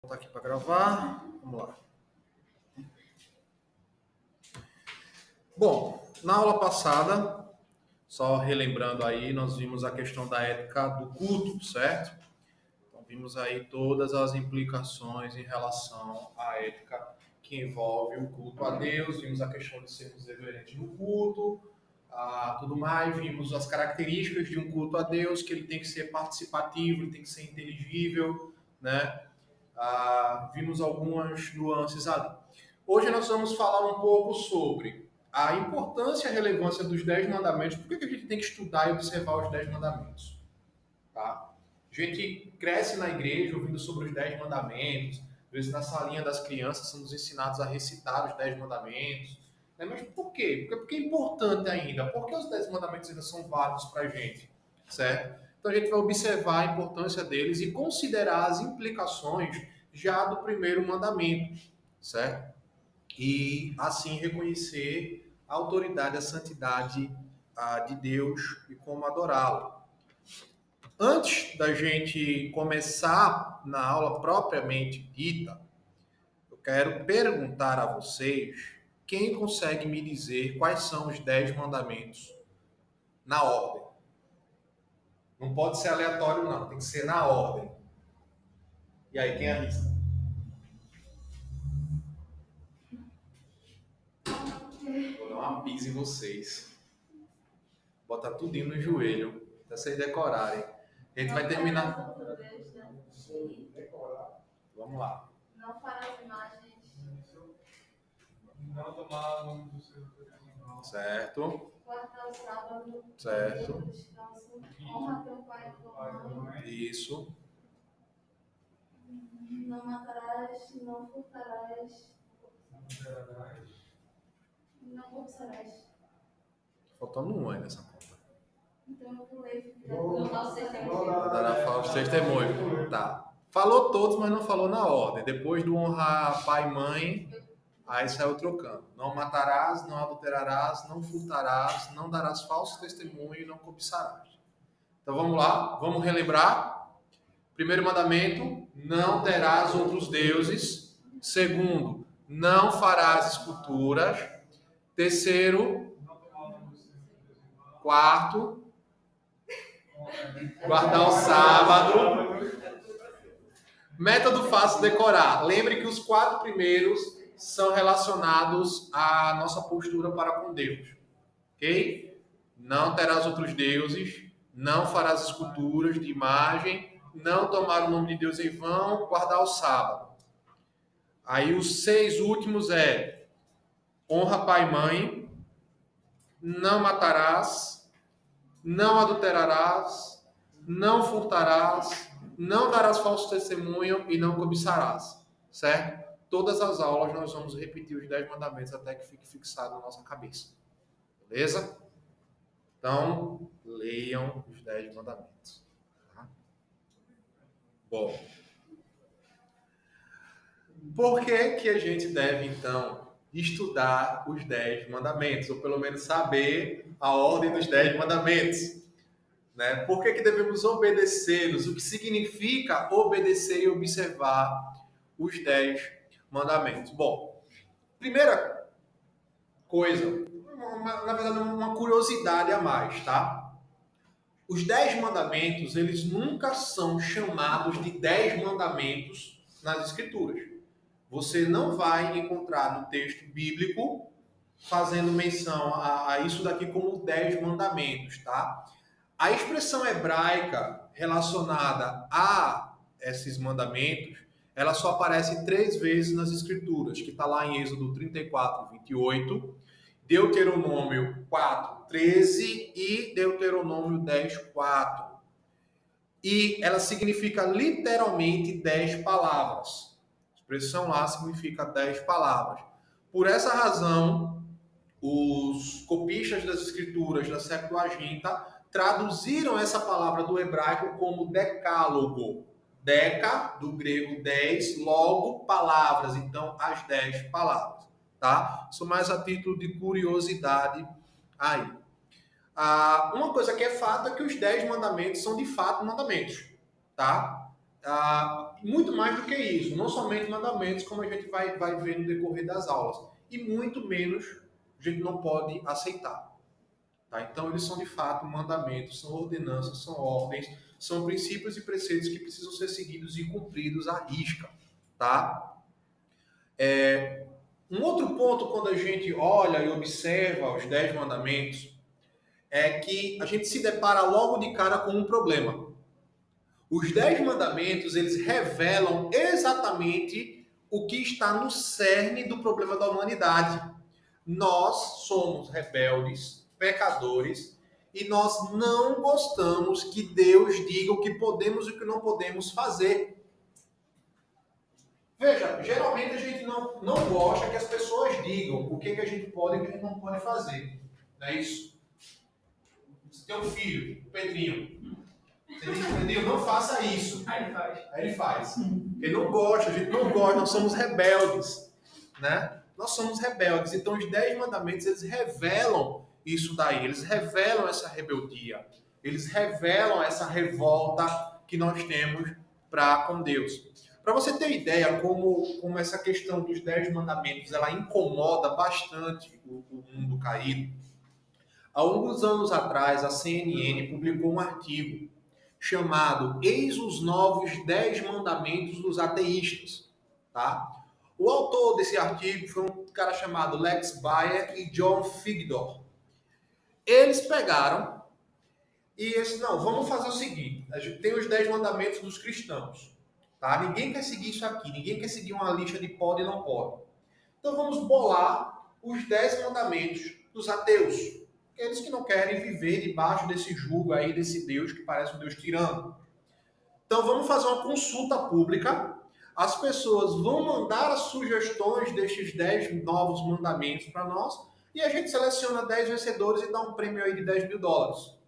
Voltar aqui para gravar. Vamos lá. Bom, na aula passada, só relembrando aí, nós vimos a questão da ética do culto, certo? Então, vimos aí todas as implicações em relação à ética que envolve o culto a Deus, vimos a questão de sermos reverentes no culto, tudo mais, vimos as características de um culto a Deus, que ele tem que ser participativo, ele tem que ser inteligível, né? Vimos algumas nuances ali. Hoje nós vamos falar um pouco sobre a importância e a relevância dos 10 mandamentos. Por que a gente tem que estudar e observar os 10 mandamentos? Tá? A gente cresce na igreja ouvindo sobre os 10 mandamentos, às vezes na salinha das crianças somos ensinados a recitar os 10 mandamentos. Né? Mas por quê? Porque é importante ainda. Por que os 10 mandamentos ainda são válidos para a gente? Certo? Então a gente vai observar a importância deles e considerar as implicações já do primeiro mandamento, certo? E assim reconhecer a autoridade, a santidade de Deus e como adorá-lo. Antes da gente começar na aula propriamente dita, eu quero perguntar a vocês quem consegue me dizer quais são os 10 mandamentos na ordem. Não pode ser aleatório, não, tem que ser na ordem. E aí, quem arrisca? Vou dar uma pisa em vocês. Botar tudinho no joelho, até vocês decorarem. A gente vai terminar. Vamos lá. Não farás imagens. Não tomar nome do seu irmão. Certo. Guardar o sábado. Certo. Descanso. Honra teu pai e tua mãe. Isso. Não matarás, não furtarás. Não cobiçarás. Faltando um aí nessa conta. Então eu pulei. Não falso testemunho. Dará falso testemunho. Tá. Falou todos, mas não falou na ordem. Depois do honrar pai e mãe, aí saiu trocando. Não matarás, não adulterarás, não furtarás, não darás falso testemunho e não cobiçarás. Então vamos lá, vamos relembrar. Primeiro mandamento, não terás outros deuses. Segundo, não farás esculturas. Terceiro, quarto, guardar o sábado. Método fácil de decorar. Lembre que os 4 primeiros são relacionados à nossa postura para com Deus. Ok? Não terás outros deuses, não farás esculturas de imagem, não tomar o nome de Deus em vão, guardar o sábado. Aí os 6 últimos honra pai e mãe, não matarás, não adulterarás, não furtarás, não darás falso testemunho e não cobiçarás, certo? Todas as aulas nós vamos repetir os 10 mandamentos até que fique fixado na nossa cabeça, beleza? Então, leiam os 10 mandamentos. Tá? Bom, por que a gente deve, então, estudar os 10 mandamentos? Ou pelo menos saber a ordem dos 10 mandamentos? Né? Por que devemos obedecê-los? O que significa obedecer e observar os 10 mandamentos? Bom, primeira coisa, na verdade, uma curiosidade a mais, tá? Os 10 mandamentos, eles nunca são chamados de 10 mandamentos nas Escrituras. Você não vai encontrar no texto bíblico fazendo menção a isso daqui como 10 mandamentos, tá? A expressão hebraica relacionada a esses mandamentos, ela só aparece 3 vezes nas Escrituras, que está lá em Êxodo 34, 28, Deuteronômio 4, 13 e Deuteronômio 10, 4. E ela significa literalmente 10 palavras. A expressão lá significa 10 palavras. Por essa razão, os copistas das Escrituras da Septuaginta traduziram essa palavra do hebraico como decálogo. Deca, do grego 10, logo palavras, então as 10 palavras, tá? Isso mais a título de curiosidade aí. Uma coisa que é fato é que os 10 mandamentos são de fato mandamentos, tá? muito mais do que isso, não somente mandamentos, como a gente vai ver no decorrer das aulas, e muito menos a gente não pode aceitar. Tá? Então, eles são de fato mandamentos, são ordenanças, são ordens, são princípios e preceitos que precisam ser seguidos e cumpridos à risca. Tá? Um outro ponto, quando a gente olha e observa os 10 mandamentos, é que a gente se depara logo de cara com um problema. Os 10 mandamentos, eles revelam exatamente o que está no cerne do problema da humanidade. Nós somos rebeldes, pecadores, e nós não gostamos que Deus diga o que podemos e o que não podemos fazer. Veja, geralmente a gente não gosta que as pessoas digam o que a gente pode e o que a gente não pode fazer. Não é isso? Você tem um filho, o Pedrinho. Você diz, Pedrinho, não faça isso. Aí ele faz. Aí ele faz. Ele não gosta, a gente não gosta, nós somos rebeldes. Né? Nós somos rebeldes. Então os 10 mandamentos, eles revelam isso daí. Eles revelam essa rebeldia. Eles revelam essa revolta que nós temos para com Deus. Para você ter ideia como essa questão dos 10 mandamentos, ela incomoda bastante o mundo caído. Há alguns anos atrás, a CNN publicou um artigo chamado Eis os Novos 10 Mandamentos dos Ateístas. Tá? O autor desse artigo foi um cara chamado Lex Baer e John Figdor. Eles pegaram e disseram, não, vamos fazer o seguinte, a gente tem os 10 mandamentos dos cristãos. Tá? Ninguém quer seguir isso aqui, ninguém quer seguir uma lista de pode e não pode. Então vamos bolar os 10 mandamentos dos ateus. Eles que não querem viver debaixo desse jugo aí, desse Deus que parece um Deus tirano. Então vamos fazer uma consulta pública. As pessoas vão mandar as sugestões destes 10 novos mandamentos para nós e a gente seleciona 10 vencedores e dá um prêmio aí de $10.000.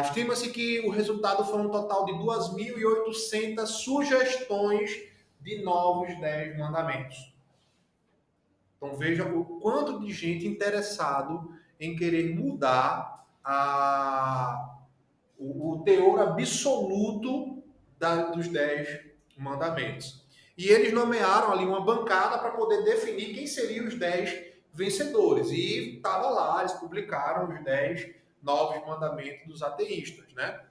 Estima-se que o resultado foi um total de 2.800 sugestões de novos 10 mandamentos. Então veja o quanto de gente interessado em querer mudar o teor absoluto dos 10 mandamentos. E eles nomearam ali uma bancada para poder definir quem seriam os 10 vencedores. E estava lá, eles publicaram os 10 novos mandamentos dos ateístas, né?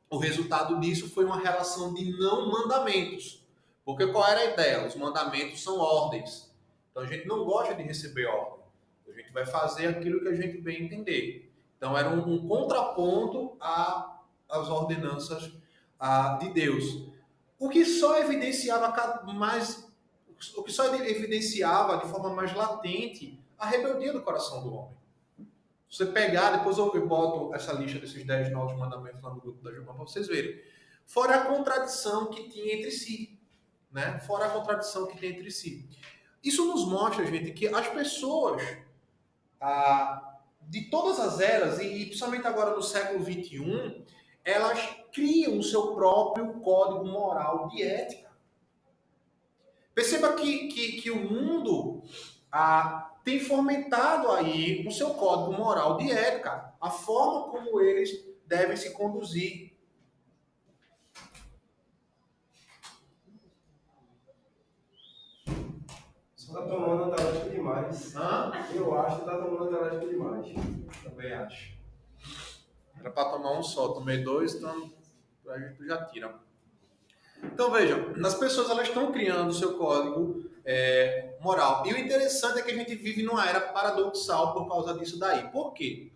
O resultado disso foi uma relação de não mandamentos. Porque qual era a ideia? Os mandamentos são ordens. Então a gente não gosta de receber ordem. A gente vai fazer aquilo que a gente bem entender. Então era um contraponto às ordenanças de Deus. O que só evidenciava de forma mais latente a rebeldia do coração do homem. Você pegar, depois eu boto essa lista desses 10 novos mandamentos lá no grupo da Gilmar para vocês verem. Fora a contradição que tinha entre si. Né? Fora a contradição que tem entre si. Isso nos mostra, gente, que as pessoas de todas as eras, e principalmente agora no século XXI, elas criam o seu próprio código moral de ética. Perceba que o mundo tem fomentado aí o seu código moral de ética, a forma como eles devem se conduzir. Você tá tomando antalógico demais. Eu acho que tá tomando antalógico demais. Também acho. Era para tomar um só, tomei 2, então a gente já tira. Então vejam, as pessoas elas estão criando o seu código moral. E o interessante é que a gente vive numa era paradoxal por causa disso daí. Por quê?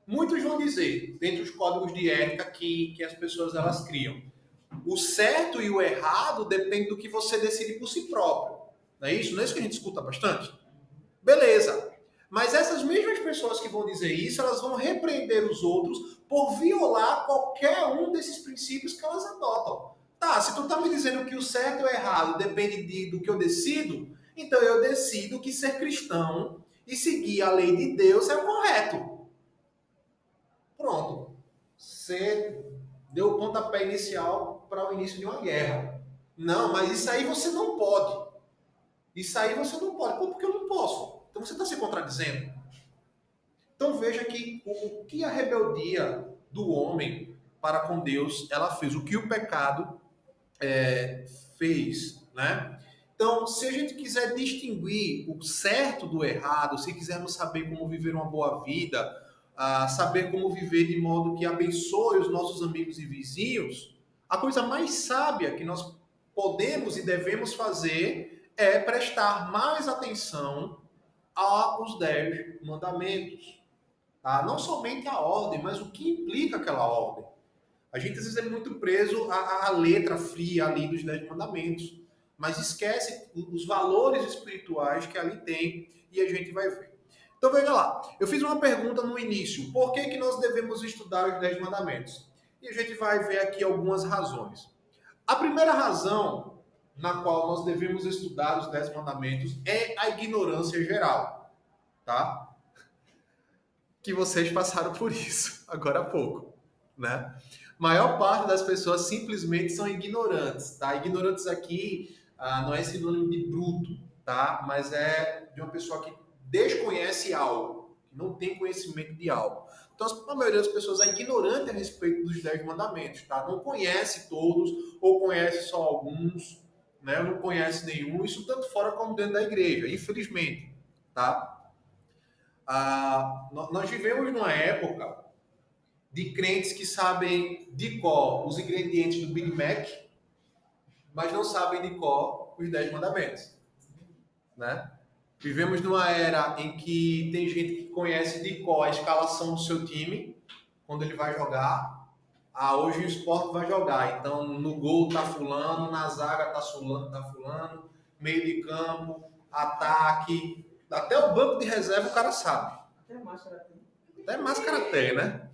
Muitos vão dizer, dentre os códigos de ética que as pessoas elas criam, o certo e o errado depende do que você decide por si próprio. Não é isso? Não é isso que a gente escuta bastante? Beleza. Mas essas mesmas pessoas que vão dizer isso, elas vão repreender os outros por violar qualquer um desses princípios que elas adotam. Tá, se tu tá me dizendo que o certo e o errado depende do que eu decido, então eu decido que ser cristão e seguir a lei de Deus é o correto. Pronto. Você deu o pontapé inicial para o início de uma guerra. Não, mas isso aí você não pode. Isso aí você não pode. Pô, porque eu não posso. Então você está se contradizendo. Então veja que o que a rebeldia do homem para com Deus, ela fez, o que o pecado fez, né? Então, se a gente quiser distinguir o certo do errado, se quisermos saber como viver uma boa vida, saber como viver de modo que abençoe os nossos amigos e vizinhos, a coisa mais sábia que nós podemos e devemos fazer é prestar mais atenção aos 10 mandamentos. Tá? Não somente a ordem, mas o que implica aquela ordem. A gente às vezes é muito preso à letra fria ali dos 10 mandamentos, mas esquece os valores espirituais que ali tem e a gente vai ver. Então veja lá, eu fiz uma pergunta no início, por que nós devemos estudar os 10 mandamentos? E a gente vai ver aqui algumas razões. A primeira razão na qual nós devemos estudar os 10 mandamentos é a ignorância geral, tá? Que vocês passaram por isso agora há pouco, né? Maior parte das pessoas simplesmente são ignorantes, tá? Ignorantes aqui não é sinônimo de bruto, tá? Mas é de uma pessoa que desconhece algo, que não tem conhecimento de algo. Então, a maioria das pessoas é ignorante a respeito dos 10 mandamentos, tá? Não conhece todos ou conhece só alguns, né? Não conhece nenhum, isso tanto fora como dentro da igreja, infelizmente, tá? Nós vivemos numa época de crentes que sabem de cor os ingredientes do Big Mac, mas não sabem de cor os 10 mandamentos, né? Vivemos numa era em que tem gente que conhece de cor a escalação do seu time, quando ele vai jogar. Hoje o Sport vai jogar, então no gol tá fulano, na zaga tá fulano, meio de campo, ataque, até o banco de reserva o cara sabe. Até máscara tem, né?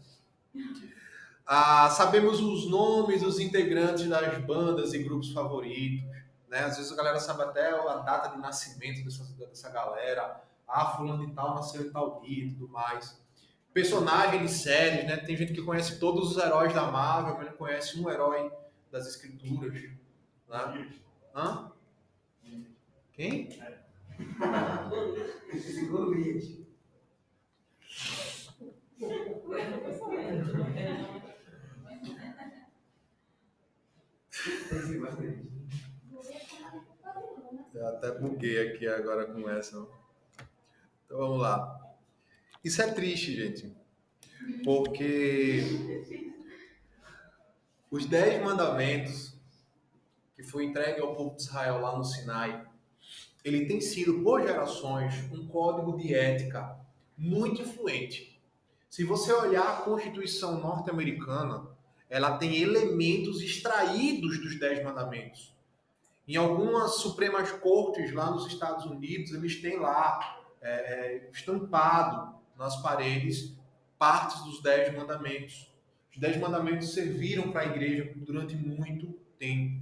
Sabemos os nomes dos integrantes das bandas e grupos favoritos, né? Às vezes a galera sabe até a data de nascimento dessa galera. Fulano de tal nasceu em tal dia e tudo mais. Personagem de séries, né? Tem gente que conhece todos os heróis da Marvel, mas não conhece um herói das escrituras. Né? Hã? Quem? Eu até buguei aqui agora com essa. Então vamos lá. Isso é triste, gente. Porque os 10 mandamentos que foi entregue ao povo de Israel lá no Sinai, ele tem sido, por gerações, um código de ética muito influente. Se você olhar a Constituição norte-americana, ela tem elementos extraídos dos 10 mandamentos. Em algumas Supremas Cortes lá nos Estados Unidos, eles têm lá estampado nas paredes partes dos 10 mandamentos. Os 10 mandamentos serviram para a igreja durante muito tempo.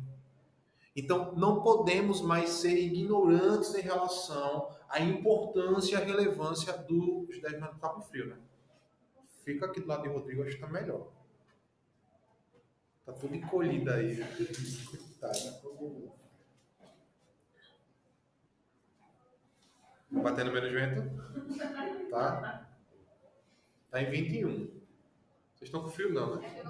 Então, não podemos mais ser ignorantes em relação à importância e à relevância dos 10 mandamentos. Está com frio, né? Fica aqui do lado de Rodrigo, acho que está melhor. Tá tudo encolhido aí. Coitado. Batendo menos vento? Tá? Tá em 21. Vocês estão com frio não, né?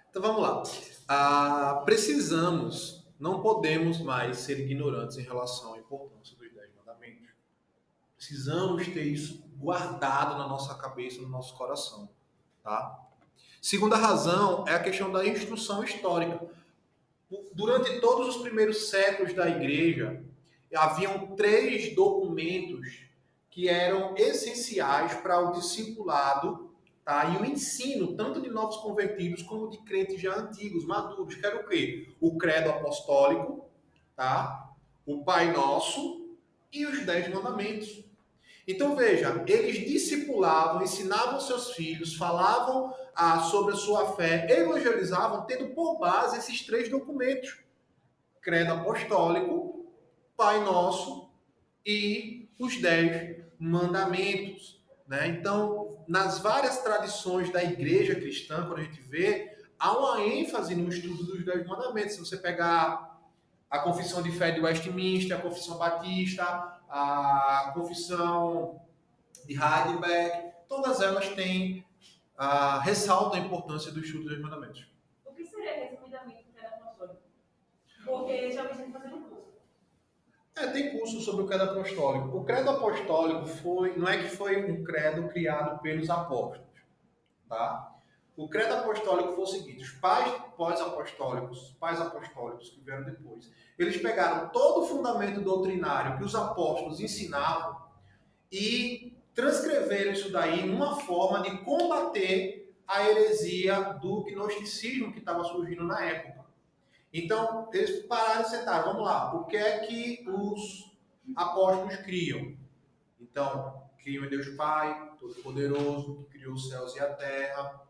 Então vamos lá. Precisamos, não podemos mais ser ignorantes em relação à importância dos 10 mandamentos. Precisamos ter isso guardado na nossa cabeça, no nosso coração. Tá? Segunda razão é a questão da instrução histórica. Durante todos os primeiros séculos da igreja, haviam 3 documentos que eram essenciais para o discipulado, tá? E o ensino, tanto de novos convertidos como de crentes já antigos, maduros, que era o quê? O credo apostólico, tá? O Pai Nosso e os 10 mandamentos. Então veja, eles discipulavam, ensinavam seus filhos, falavam sobre a sua fé, evangelizavam, tendo por base esses 3 documentos. Credo apostólico, Pai Nosso e os 10 mandamentos. Né? Então, nas várias tradições da igreja cristã, quando a gente vê, há uma ênfase no estudo dos 10 mandamentos. Se você pegar a Confissão de Fé de Westminster, a Confissão Batista, a Confissão de Heidelberg, todas elas têm ressaltam a importância do estudo dos mandamentos. O que seria, resumidamente, o credo apostólico? Porque já vi gente fazendo curso. Tem curso sobre o credo apostólico. O credo apostólico não é que foi um credo criado pelos apóstolos, tá? O credo apostólico foi o seguinte: os pais apostólicos que vieram depois, eles pegaram todo o fundamento doutrinário que os apóstolos ensinavam e transcreveram isso daí numa forma de combater a heresia do gnosticismo que estava surgindo na época. Então, eles pararam e sentaram, vamos lá, o que é que os apóstolos criam? Então, criam em Deus Pai, Todo-Poderoso, que criou os céus e a terra,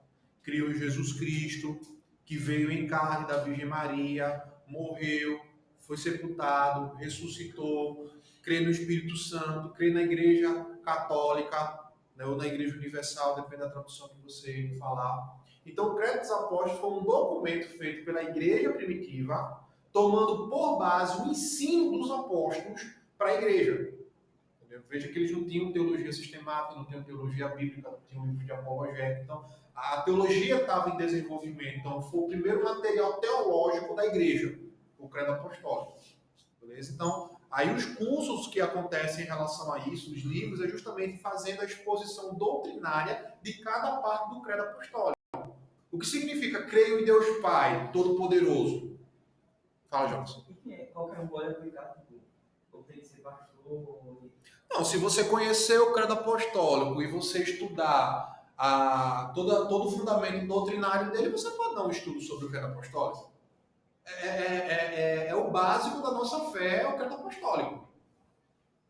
criou Jesus Cristo, que veio em carne da Virgem Maria, morreu, foi sepultado, ressuscitou, crê no Espírito Santo, crê na Igreja Católica, né, ou na Igreja Universal, depende da tradução que você falar. Então, o Credo dos Apóstolos foi um documento feito pela Igreja primitiva, tomando por base o ensino dos apóstolos para a Igreja. Veja que eles não tinham teologia sistemática, não tinham teologia bíblica, não tinham livro de apologética. Então, a teologia estava em desenvolvimento. Então, foi o primeiro material teológico da Igreja, o Credo Apostólico. Beleza? Então, aí os cursos que acontecem em relação a isso, os livros, é justamente fazendo a exposição doutrinária de cada parte do Credo Apostólico. O que significa creio em Deus Pai, Todo-Poderoso? Fala, Jonas. Qualquer um pode aplicar, ou tem que ser pastor. Não, se você conhecer o credo apostólico e você estudar todo o fundamento doutrinário dele, você pode dar um estudo sobre o credo apostólico. É o básico da nossa fé, é o credo apostólico.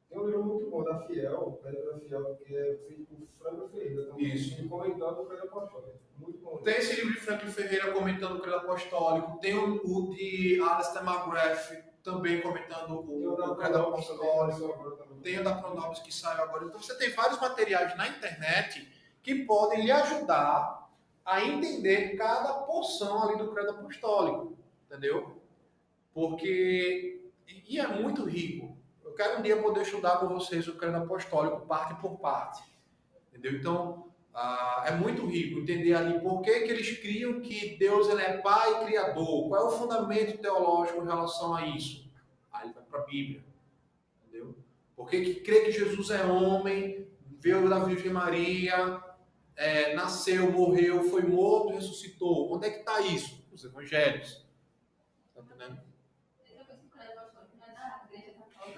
Tem um livro muito bom da Fiel, o Credo da Fiel, que é feito por Franklin Ferreira também. Isso. Ele comentando o Credo Apostólico. Muito bom. Tem esse livro de Franklin Ferreira comentando o credo apostólico, tem o de Alistair McGrath também comentando o credo apostólico. Tem o da Pronobis que saiu agora. Então você tem vários materiais na internet que podem lhe ajudar a entender cada porção ali do credo apostólico, entendeu? Porque e é muito rico. Eu quero um dia poder estudar com vocês o credo apostólico parte por parte, entendeu? Então é muito rico entender ali por que eles criam que Deus ele é Pai e Criador. Qual é o fundamento teológico em relação a isso? Aí ele vai para a Bíblia, entendeu? Por que crê que Jesus é homem, veio da Virgem Maria, nasceu, morreu, foi morto e ressuscitou? Onde é que está isso? Nos Evangelhos. Está entendendo?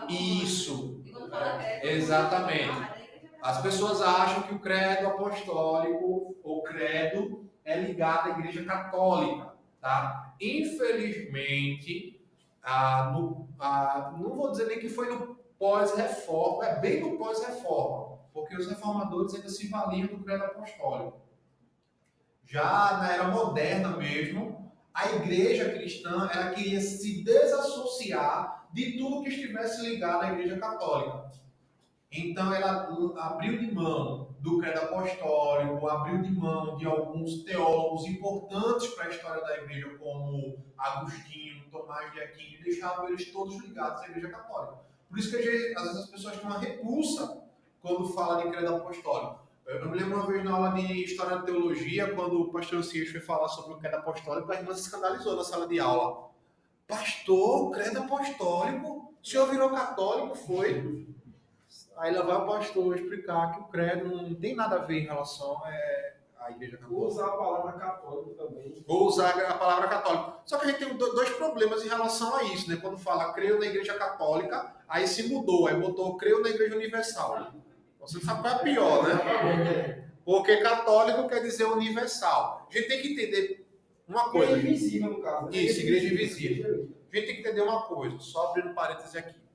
Isso, exatamente. As pessoas acham que o credo apostólico ou credo é ligado à Igreja Católica, tá? Infelizmente, não vou dizer nem que foi no pós-reforma, é bem no pós-reforma, porque os reformadores ainda se valiam do credo apostólico. Já na era moderna mesmo, a Igreja cristã ela queria se desassociar de tudo que estivesse ligado à Igreja Católica. Então, ela abriu de mão do credo apostólico, abriu de mão de alguns teólogos importantes para a história da igreja, como Agostinho, Tomás de Aquino, e deixavam eles todos ligados à igreja católica. Por isso que, às vezes, as pessoas têm uma repulsa quando fala de credo apostólico. Eu me lembro uma vez na aula de História da Teologia, quando o pastor Cias foi falar sobre o credo apostólico, a irmã se escandalizou na sala de aula. Pastor, credo apostólico? O senhor virou católico? Foi? Aí lá vai o pastor explicar que o credo não tem nada a ver em relação à igreja católica. Vou usar a palavra católico também. Vou usar a palavra católico. Só que a gente tem dois problemas em relação a isso, né? Quando fala creio na igreja católica, aí se mudou, aí botou creio na igreja universal. Você sabe qual é pior, né? Porque católico quer dizer universal. A gente tem que entender uma coisa. Igreja invisível, no caso. Né? Isso, igreja invisível. A gente tem que entender uma coisa, só abrindo parênteses aqui.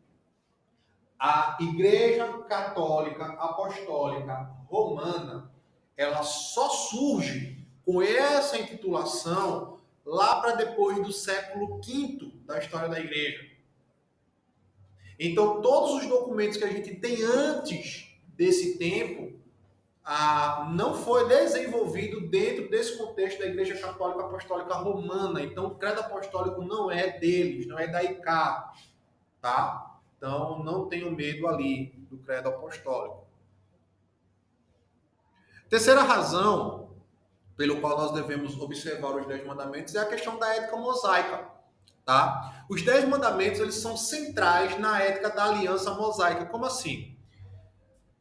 A Igreja Católica Apostólica Romana, ela só surge com essa intitulação lá para depois do século V da história da Igreja. Então, todos os documentos que a gente tem antes desse tempo não foi desenvolvido dentro desse contexto da Igreja Católica Apostólica Romana. Então, o credo apostólico não é deles, não é da ICA, tá? Então, não tenham medo ali do credo apostólico. Terceira razão pelo qual nós devemos observar os 10 mandamentos, é a questão da ética mosaica, tá? Os 10 mandamentos, eles são centrais na ética da aliança mosaica. Como assim?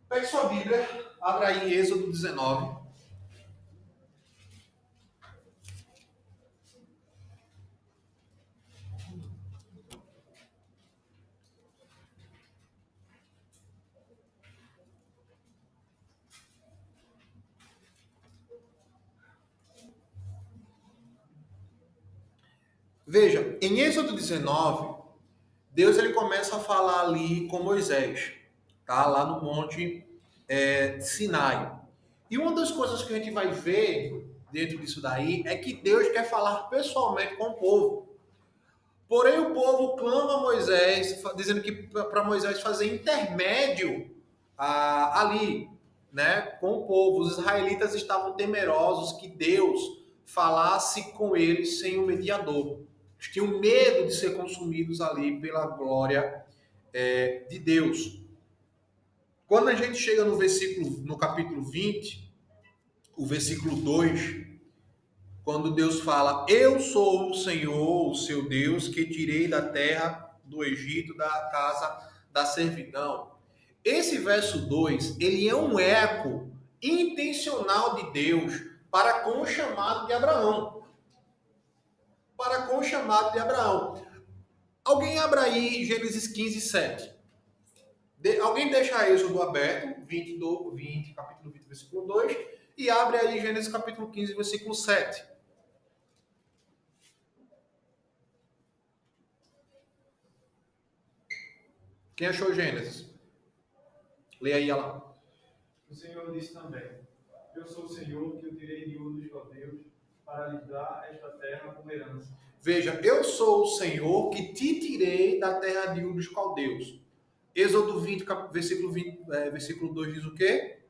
Pegue sua Bíblia, abra aí em Êxodo 19. Veja, em Êxodo 19, Deus ele começa a falar ali com Moisés, tá? Lá no monte Sinai. E uma das coisas que a gente vai ver dentro disso daí é que Deus quer falar pessoalmente com o povo. Porém, o povo clama a Moisés, dizendo que para Moisés fazer intermédio ali, né, com o povo. Os israelitas estavam temerosos que Deus falasse com eles sem um mediador. Eles tinham medo de ser consumidos ali pela glória de Deus. Quando a gente chega no capítulo 20, o versículo 2, quando Deus fala, eu sou o Senhor, o seu Deus, que tirei da terra do Egito, da casa da servidão. Esse verso 2, ele é um eco intencional de Deus para com o chamado de Abraão. Para com o chamado de Abraão. Alguém abra aí Gênesis 15, 7. Alguém deixa Êxodo aberto, capítulo 20, versículo 2, e abre aí Gênesis capítulo 15, versículo 7. Quem achou Gênesis? Lê aí ela. O Senhor disse também, eu sou o Senhor que eu tirei de Ur dos Caldeus para lhes dar esta terra como herança. Veja, eu sou o Senhor que te tirei da terra de Ur dos Caldeus. Êxodo 20, versículo 2 diz o quê?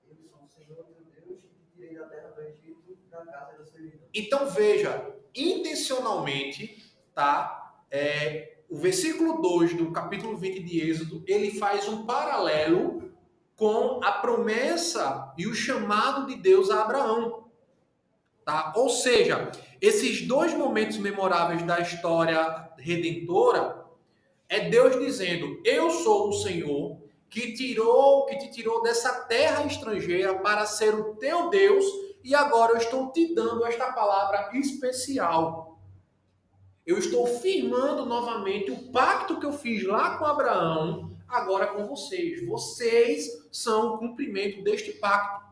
Eu sou o Senhor teu Deus que te tirei da terra do Egito, da casa da servidão. Então veja, intencionalmente, tá? O versículo 2 do capítulo 20 de Êxodo, ele faz um paralelo com a promessa e o chamado de Deus a Abraão. Tá? Ou seja, esses dois momentos memoráveis da história redentora é Deus dizendo, eu sou o Senhor que te tirou dessa terra estrangeira para ser o teu Deus e agora eu estou te dando esta palavra especial. Eu estou firmando novamente o pacto que eu fiz lá com Abraão, agora com vocês. Vocês são o cumprimento deste pacto.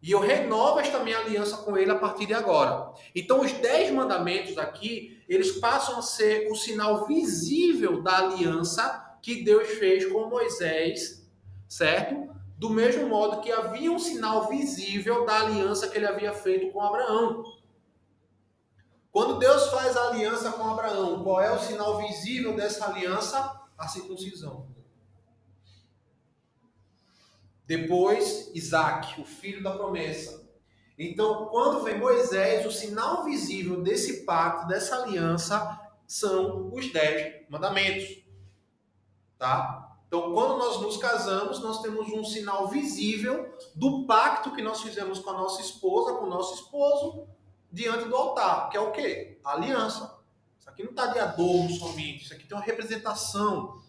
E eu renovo esta minha aliança com ele a partir de agora. Então, os 10 mandamentos aqui, eles passam a ser o sinal visível da aliança que Deus fez com Moisés, certo? Do mesmo modo que havia um sinal visível da aliança que ele havia feito com Abraão. Quando Deus faz a aliança com Abraão, qual é o sinal visível dessa aliança? A circuncisão. Depois, Isaac, o filho da promessa. Então, quando vem Moisés, o sinal visível desse pacto, dessa aliança, são os 10 mandamentos. Tá? Então, quando nós nos casamos, nós temos um sinal visível do pacto que nós fizemos com a nossa esposa, com o nosso esposo, diante do altar, que é o quê? A aliança. Isso aqui não está de adorno somente, isso aqui tem uma representação.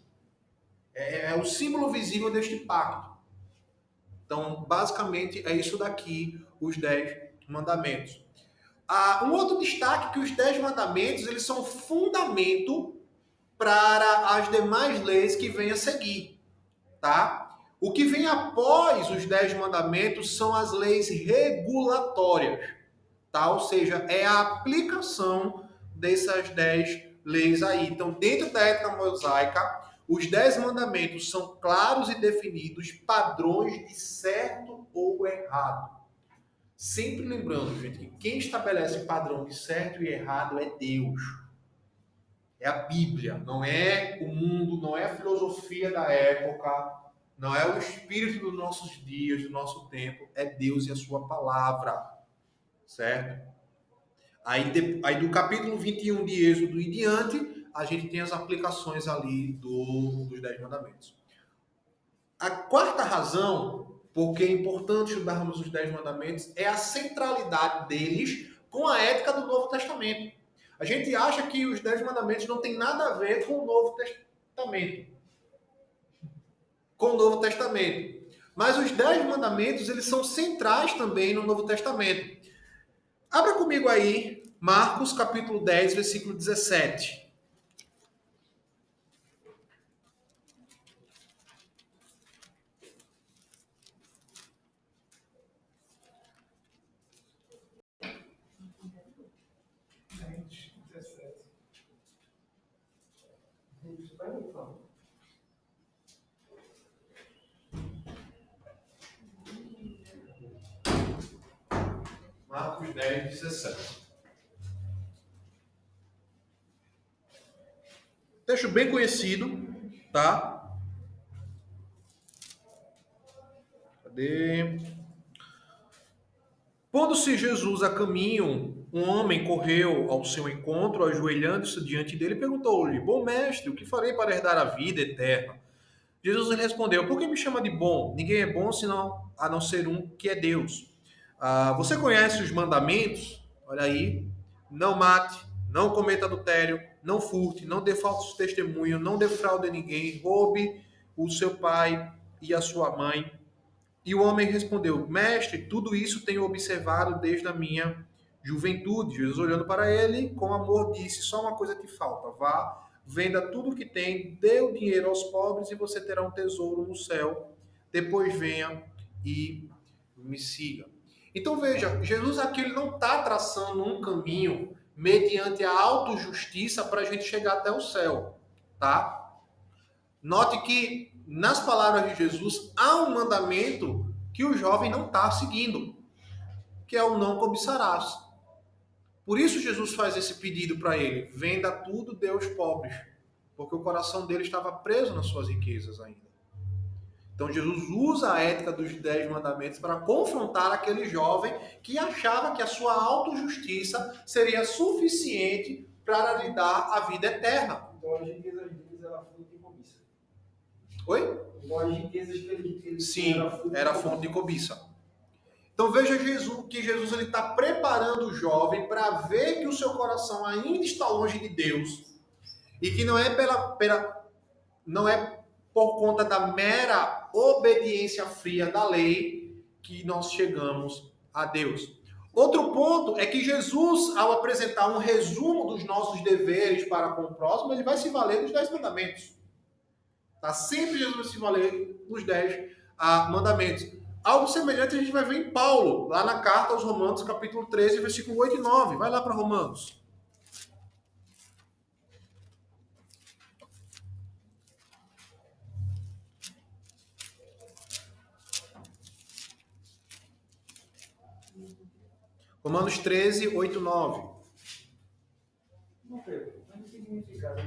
É o símbolo visível deste pacto. Então, basicamente, é isso daqui, os 10 mandamentos. Um outro destaque é que os 10 mandamentos, eles são fundamento para as demais leis que vêm a seguir, tá? O que vem após os 10 mandamentos são as leis regulatórias, tá? Ou seja, é a aplicação dessas 10 leis aí. Então, dentro da ética mosaica, os 10 mandamentos são claros e definidos padrões de certo ou errado. Sempre lembrando, gente, que quem estabelece padrão de certo e errado é Deus. É a Bíblia, não é o mundo, não é a filosofia da época, não é o espírito dos nossos dias, do nosso tempo, é Deus e a sua palavra, certo? Aí do capítulo 21 de Êxodo e diante, a gente tem as aplicações ali dos 10 mandamentos. A quarta razão porque é importante estudarmos os 10 mandamentos, é a centralidade deles com a ética do Novo Testamento. A gente acha que os 10 mandamentos não tem nada a ver com o Novo Testamento. Com o Novo Testamento. Mas os 10 mandamentos, eles são centrais também no Novo Testamento. Abra comigo aí, Marcos capítulo 10, versículo 17. Isso pra mim, fala. Marcos 10, 17. Texto bem conhecido, tá? Cadê? Pondo-se Jesus a caminho, um homem correu ao seu encontro, ajoelhando-se diante dele, e perguntou-lhe: Bom mestre, o que farei para herdar a vida eterna? Jesus lhe respondeu: Por que me chama de bom? Ninguém é bom senão a não ser um que é Deus. Você conhece os mandamentos? Olha aí. Não mate, não cometa adultério, não furte, não dê falso testemunho, não defraude ninguém, roube o seu pai e a sua mãe. E o homem respondeu: Mestre, tudo isso tenho observado desde a minha juventude. Jesus, olhando para ele, com amor, disse: Só uma coisa te falta. Vá, venda tudo o que tem, dê o dinheiro aos pobres e você terá um tesouro no céu. Depois venha e me siga. Então veja, Jesus aqui ele não está traçando um caminho mediante a autojustiça para a gente chegar até o céu, tá? Note que nas palavras de Jesus há um mandamento que o jovem não está seguindo, que é o não cobiçarás. Por isso Jesus faz esse pedido para ele: venda tudo, dê aos pobres, porque o coração dele estava preso nas suas riquezas ainda. Então Jesus usa a ética dos 10 mandamentos para confrontar aquele jovem que achava que a sua autojustiça seria suficiente para lhe dar a vida eterna. Então as riquezas deles eram fruto de cobiça. Oi? Então as riquezas que ele Sim, era fonte de cobiça. Então veja que Jesus está preparando o jovem para ver que o seu coração ainda está longe de Deus e que não é não é por conta da mera obediência fria da lei que nós chegamos a Deus. Outro ponto é que Jesus, ao apresentar um resumo dos nossos deveres para com o próximo, ele vai se valer dos 10 mandamentos. Tá? Sempre Jesus vai se valer dos 10 mandamentos. Algo semelhante a gente vai ver em Paulo, lá na carta aos Romanos, capítulo 13, versículo 8 e 9. Vai lá para Romanos. Romanos 13, 8 e 9. Não, Pedro, mas o significado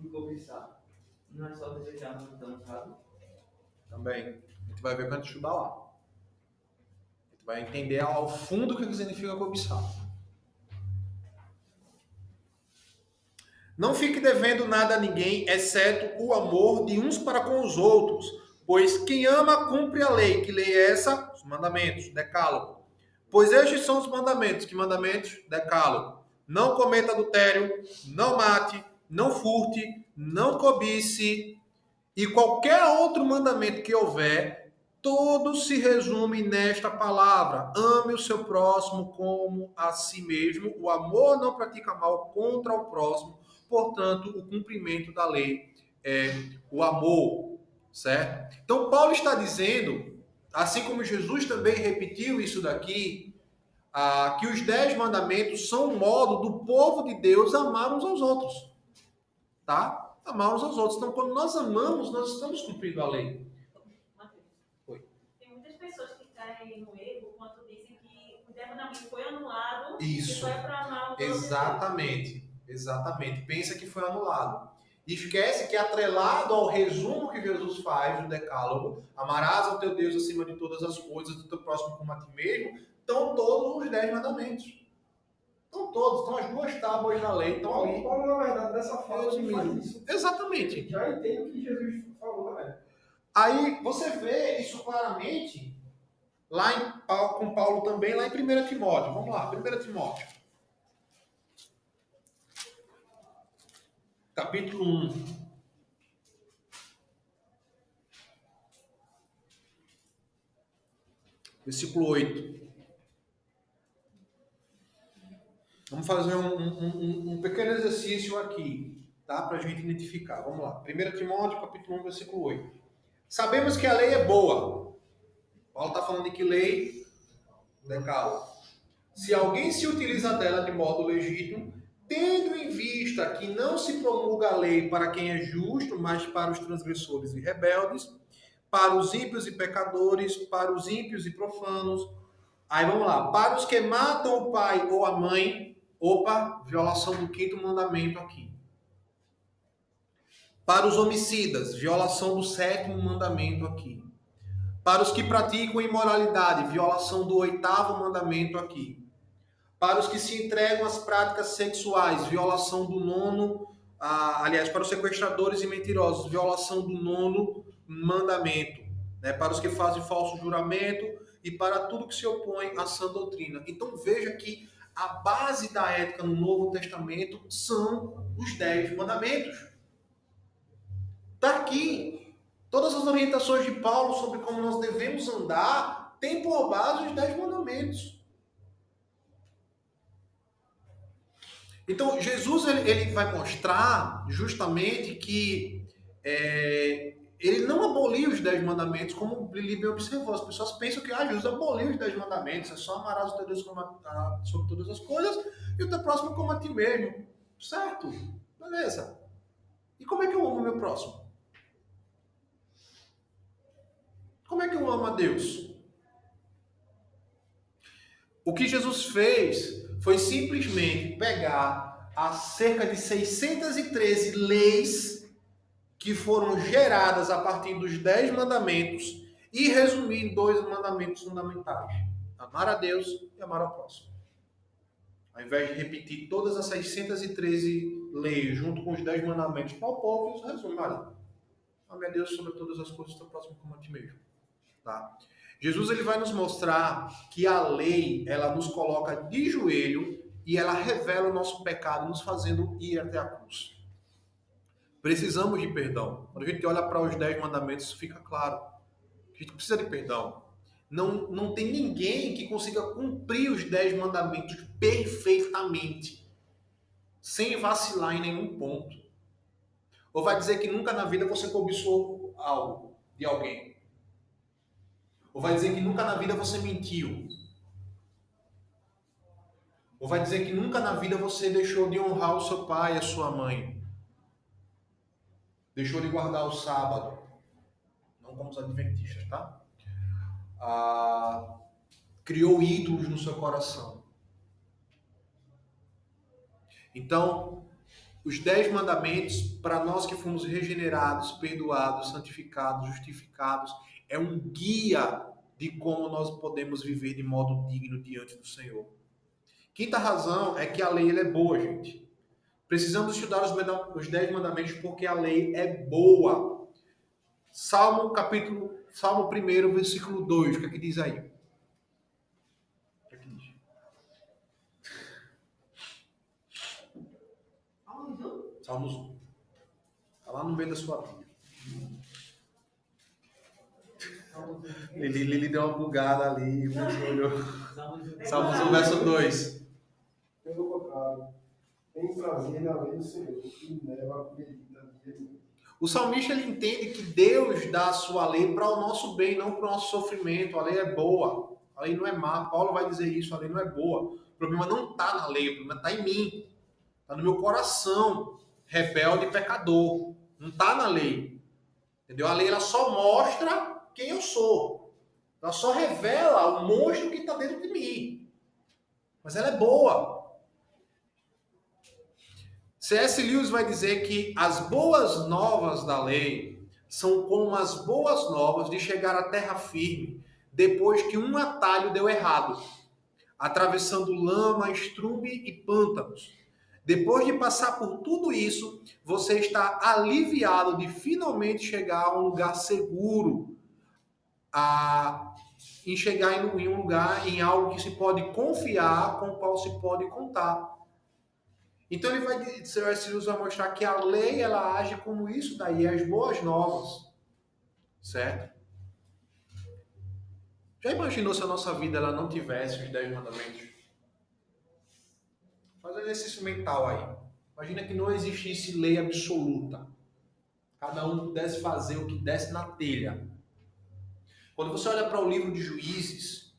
de cobiçar não é só desejar no mercado? Também. A gente vai ver quando a gente estudar lá. A gente vai entender ao fundo o que significa cobiçar. Não fique devendo nada a ninguém, exceto o amor de uns para com os outros. Pois quem ama, cumpre a lei. Que lei é essa? Os mandamentos, decálogo. Pois estes são os mandamentos. Que mandamentos? Decálogo. Não cometa adultério, não mate, não furte, não cobice. E qualquer outro mandamento que houver, todo se resume nesta palavra: ame o seu próximo como a si mesmo. O amor não pratica mal contra o próximo, portanto, o cumprimento da lei é o amor, certo? Então, Paulo está dizendo, assim como Jesus também repetiu isso daqui, que os 10 mandamentos são um modo do povo de Deus amar uns aos outros, tá? Amar uns aos outros. Então, quando nós amamos, nós estamos cumprindo a lei. Mateus. Oi. Tem muitas pessoas que caem no erro quando dizem que o mandamento foi anulado Isso. e só é para amar o próximo. Exatamente. Pensa que foi anulado. E esquece que atrelado ao resumo que Jesus faz do decálogo, amarás ao teu Deus acima de todas as coisas, do teu próximo como a ti mesmo, estão todos os 10 mandamentos. Estão as 2 tábuas da lei, estão ali. Paulo, na verdade, dessa fala, ele faz isso. Exatamente. Já entende o que Jesus falou, né? Aí você vê isso claramente lá com Paulo também, lá em 1 Timóteo. Vamos lá, 1 Timóteo. Capítulo 1. Versículo 8. Vamos fazer um pequeno exercício aqui, tá? Para a gente identificar. Vamos lá. 1 Timóteo, capítulo 1, versículo 8. Sabemos que a lei é boa. Paulo está falando de que lei? Decálogo. Se alguém se utiliza dela de modo legítimo, tendo em vista que não se promulga a lei para quem é justo, mas para os transgressores e rebeldes, para os ímpios e pecadores, para os ímpios e profanos. Aí vamos lá. Para os que matam o pai ou a mãe, opa, violação do 5º mandamento aqui. Para os homicidas, violação do 7º mandamento aqui. Para os que praticam imoralidade, violação do 8º mandamento aqui. Para os que se entregam às práticas sexuais, violação do 9º, para os sequestradores e mentirosos, violação do 9º mandamento, né? Para os que fazem falso juramento e para tudo que se opõe à sã doutrina. Então veja que a base da ética no Novo Testamento são os 10 mandamentos. Está aqui. Todas as orientações de Paulo sobre como nós devemos andar têm por base os 10 mandamentos. Então, Jesus ele vai mostrar justamente que ele não aboliu os 10 mandamentos, como o Lili bem observou. As pessoas pensam que Jesus aboliu os 10 mandamentos, é só amar o teu Deus sobre todas as coisas e o teu próximo como a ti mesmo. Certo? Beleza. E como é que eu amo o meu próximo? Como é que eu amo a Deus? O que Jesus fez foi simplesmente pegar as cerca de 613 leis que foram geradas a partir dos 10 mandamentos e resumir em 2 mandamentos fundamentais. Amar a Deus e amar ao próximo. Ao invés de repetir todas as 613 leis junto com os 10 mandamentos para o povo, isso resume, olha, ame a Deus sobre todas as coisas, teu próximo como a ti mesmo. Tá? Jesus ele vai nos mostrar que a lei ela nos coloca de joelho e ela revela o nosso pecado, nos fazendo ir até a cruz. Precisamos de perdão. Quando a gente olha para os 10 mandamentos, isso fica claro. A gente precisa de perdão. Não tem ninguém que consiga cumprir os 10 mandamentos perfeitamente, sem vacilar em nenhum ponto. Ou vai dizer que nunca na vida você cobiçou algo de alguém. Ou vai dizer que nunca na vida você mentiu. Ou vai dizer que nunca na vida você deixou de honrar o seu pai e a sua mãe. Deixou de guardar o sábado. Não como os adventistas, tá? Criou ídolos no seu coração. Então, os 10 mandamentos, para nós que fomos regenerados, perdoados, santificados, justificados, é um guia de como nós podemos viver de modo digno diante do Senhor. Quinta razão é que a lei ela é boa, gente. Precisamos estudar os 10 mandamentos porque a lei é boa. Salmo 1, versículo 2, o que é que diz aí? O que é que diz? Salmos 1. Está lá no meio da sua Bíblia. Lili deu uma bugada ali, olhou. Salmos 1, verso 2. Pelo contrário, tem prazer na lei do Senhor e nela medita dia e noite. O salmista ele entende que Deus dá a sua lei para o nosso bem, não para o nosso sofrimento. A lei é boa, a lei não é má. Paulo vai dizer isso, a lei não é boa. O problema não está na lei, o problema está em mim. Está no meu coração, rebelde e pecador. Não está na lei. Entendeu? A lei ela só mostra quem eu sou. Ela só revela o monstro que está dentro de mim. Mas ela é boa. C.S. Lewis vai dizer que as boas novas da lei são como as boas novas de chegar à terra firme depois que um atalho deu errado, atravessando lama, estrume e pântanos. Depois de passar por tudo isso, você está aliviado de finalmente chegar a um lugar seguro, em chegar em um lugar, em algo que se pode confiar, com o qual se pode contar. Então ele vai, C.S. Lewis vai mostrar que a lei ela age como isso daí, as boas novas, certo? Já imaginou se a nossa vida ela não tivesse os 10 mandamentos? Faz um exercício mental aí. Imagina que não existisse lei absoluta. Cada um pudesse fazer o que desse na telha. Quando você olha para o livro de Juízes,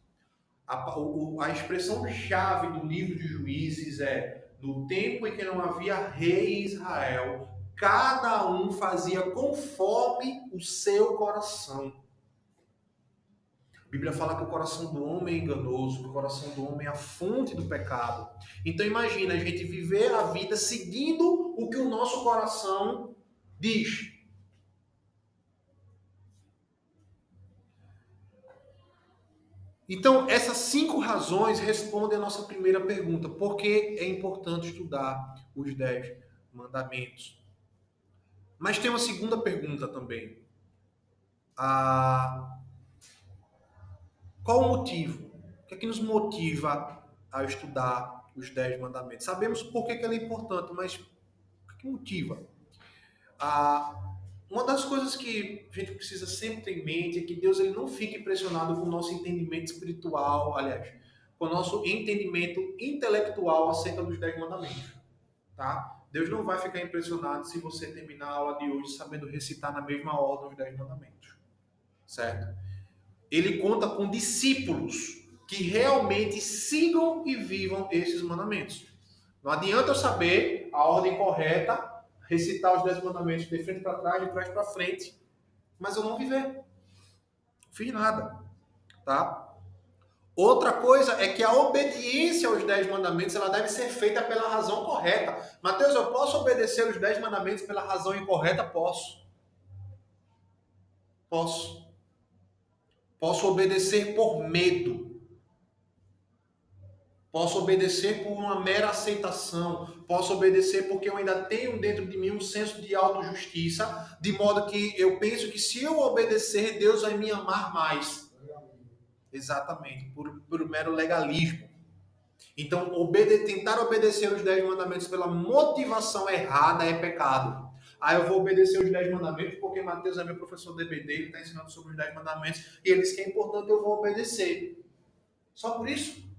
a expressão-chave do livro de Juízes é: no tempo em que não havia rei em Israel, cada um fazia conforme o seu coração. A Bíblia fala que o coração do homem é enganoso, que o coração do homem é a fonte do pecado. Então imagina a gente viver a vida seguindo o que o nosso coração diz. Então, essas 5 razões respondem a nossa primeira pergunta. Por que é importante estudar os 10 mandamentos? Mas tem uma segunda pergunta também. Qual o motivo? O que é que nos motiva a estudar os 10 mandamentos? Sabemos por que ele é importante, mas o que motiva? Uma das coisas que a gente precisa sempre ter em mente é que Deus ele não fica impressionado com o nosso entendimento espiritual, aliás, com o nosso entendimento intelectual acerca dos 10 mandamentos. Tá? Deus não vai ficar impressionado se você terminar a aula de hoje sabendo recitar na mesma ordem os 10 mandamentos. Certo? Ele conta com discípulos que realmente sigam e vivam esses mandamentos. Não adianta eu saber a ordem correta, recitar os 10 mandamentos de frente para trás, de trás para frente, mas eu não viver. Não fiz nada. Tá? Outra coisa é que a obediência aos 10 mandamentos ela deve ser feita pela razão correta. Mateus, eu posso obedecer os 10 mandamentos pela razão incorreta? Posso. Posso obedecer por medo. Posso obedecer por uma mera aceitação. Posso obedecer porque eu ainda tenho dentro de mim um senso de autojustiça, de modo que eu penso que se eu obedecer, Deus vai me amar mais. Exatamente, por mero legalismo. Então, tentar obedecer os 10 mandamentos pela motivação errada é pecado. Eu vou obedecer os 10 mandamentos porque Mateus é meu professor de EBD, ele está ensinando sobre os 10 mandamentos e ele diz que é importante, eu vou obedecer. Só por isso.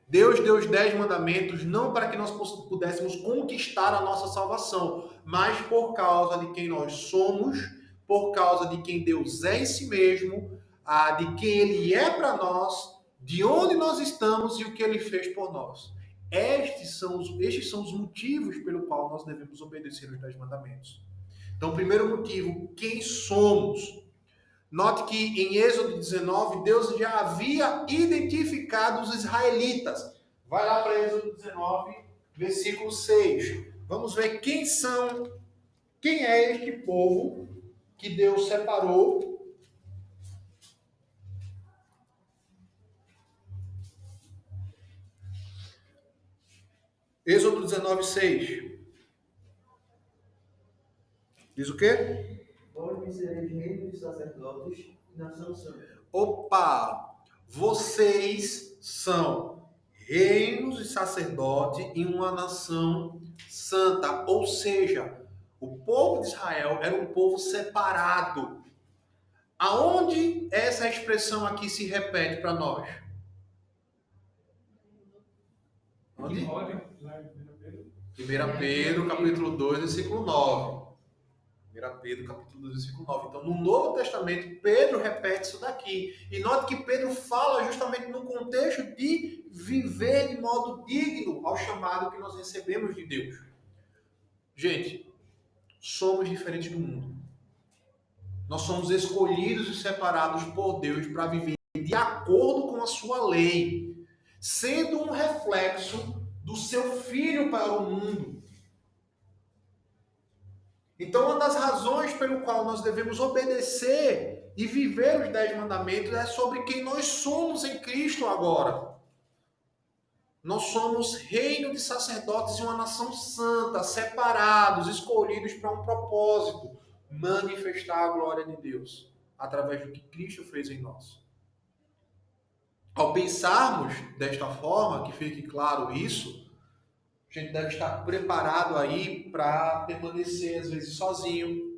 Deus deu os 10 mandamentos não para que nós pudéssemos conquistar a nossa salvação, mas por causa de quem nós somos, por causa de quem Deus é em si mesmo, de quem Ele é para nós, de onde nós estamos e o que Ele fez por nós. Estes são os motivos pelo qual nós devemos obedecer os 10 mandamentos. Então, primeiro motivo, quem somos? Note que em Êxodo 19, Deus já havia identificado os israelitas. Vai lá para Êxodo 19, versículo 6. Vamos ver quem é este povo que Deus separou. Êxodo 19, 6. Diz o quê? Vós me sereis reino de sacerdotes e nação santa. Opa! Vocês são reinos e sacerdotes em uma nação santa. Ou seja, o povo de Israel era um povo separado. Aonde essa expressão aqui se repete para nós? Onde? 1 Pedro, capítulo 2, versículo 9. 1 Pedro, capítulo 2, versículo 9. Então, no Novo Testamento, Pedro repete isso daqui. E note que Pedro fala justamente no contexto de viver de modo digno ao chamado que nós recebemos de Deus. Gente, somos diferentes do mundo. Nós somos escolhidos e separados por Deus para viver de acordo com a sua lei, sendo um reflexo do seu Filho para o mundo. Então, uma das razões pelo qual nós devemos obedecer e viver os 10 mandamentos é sobre quem nós somos em Cristo agora. Nós somos reino de sacerdotes e uma nação santa, separados, escolhidos para um propósito, manifestar a glória de Deus, através do que Cristo fez em nós. Ao pensarmos desta forma, que fique claro isso, a gente deve estar preparado aí para permanecer, às vezes, sozinho,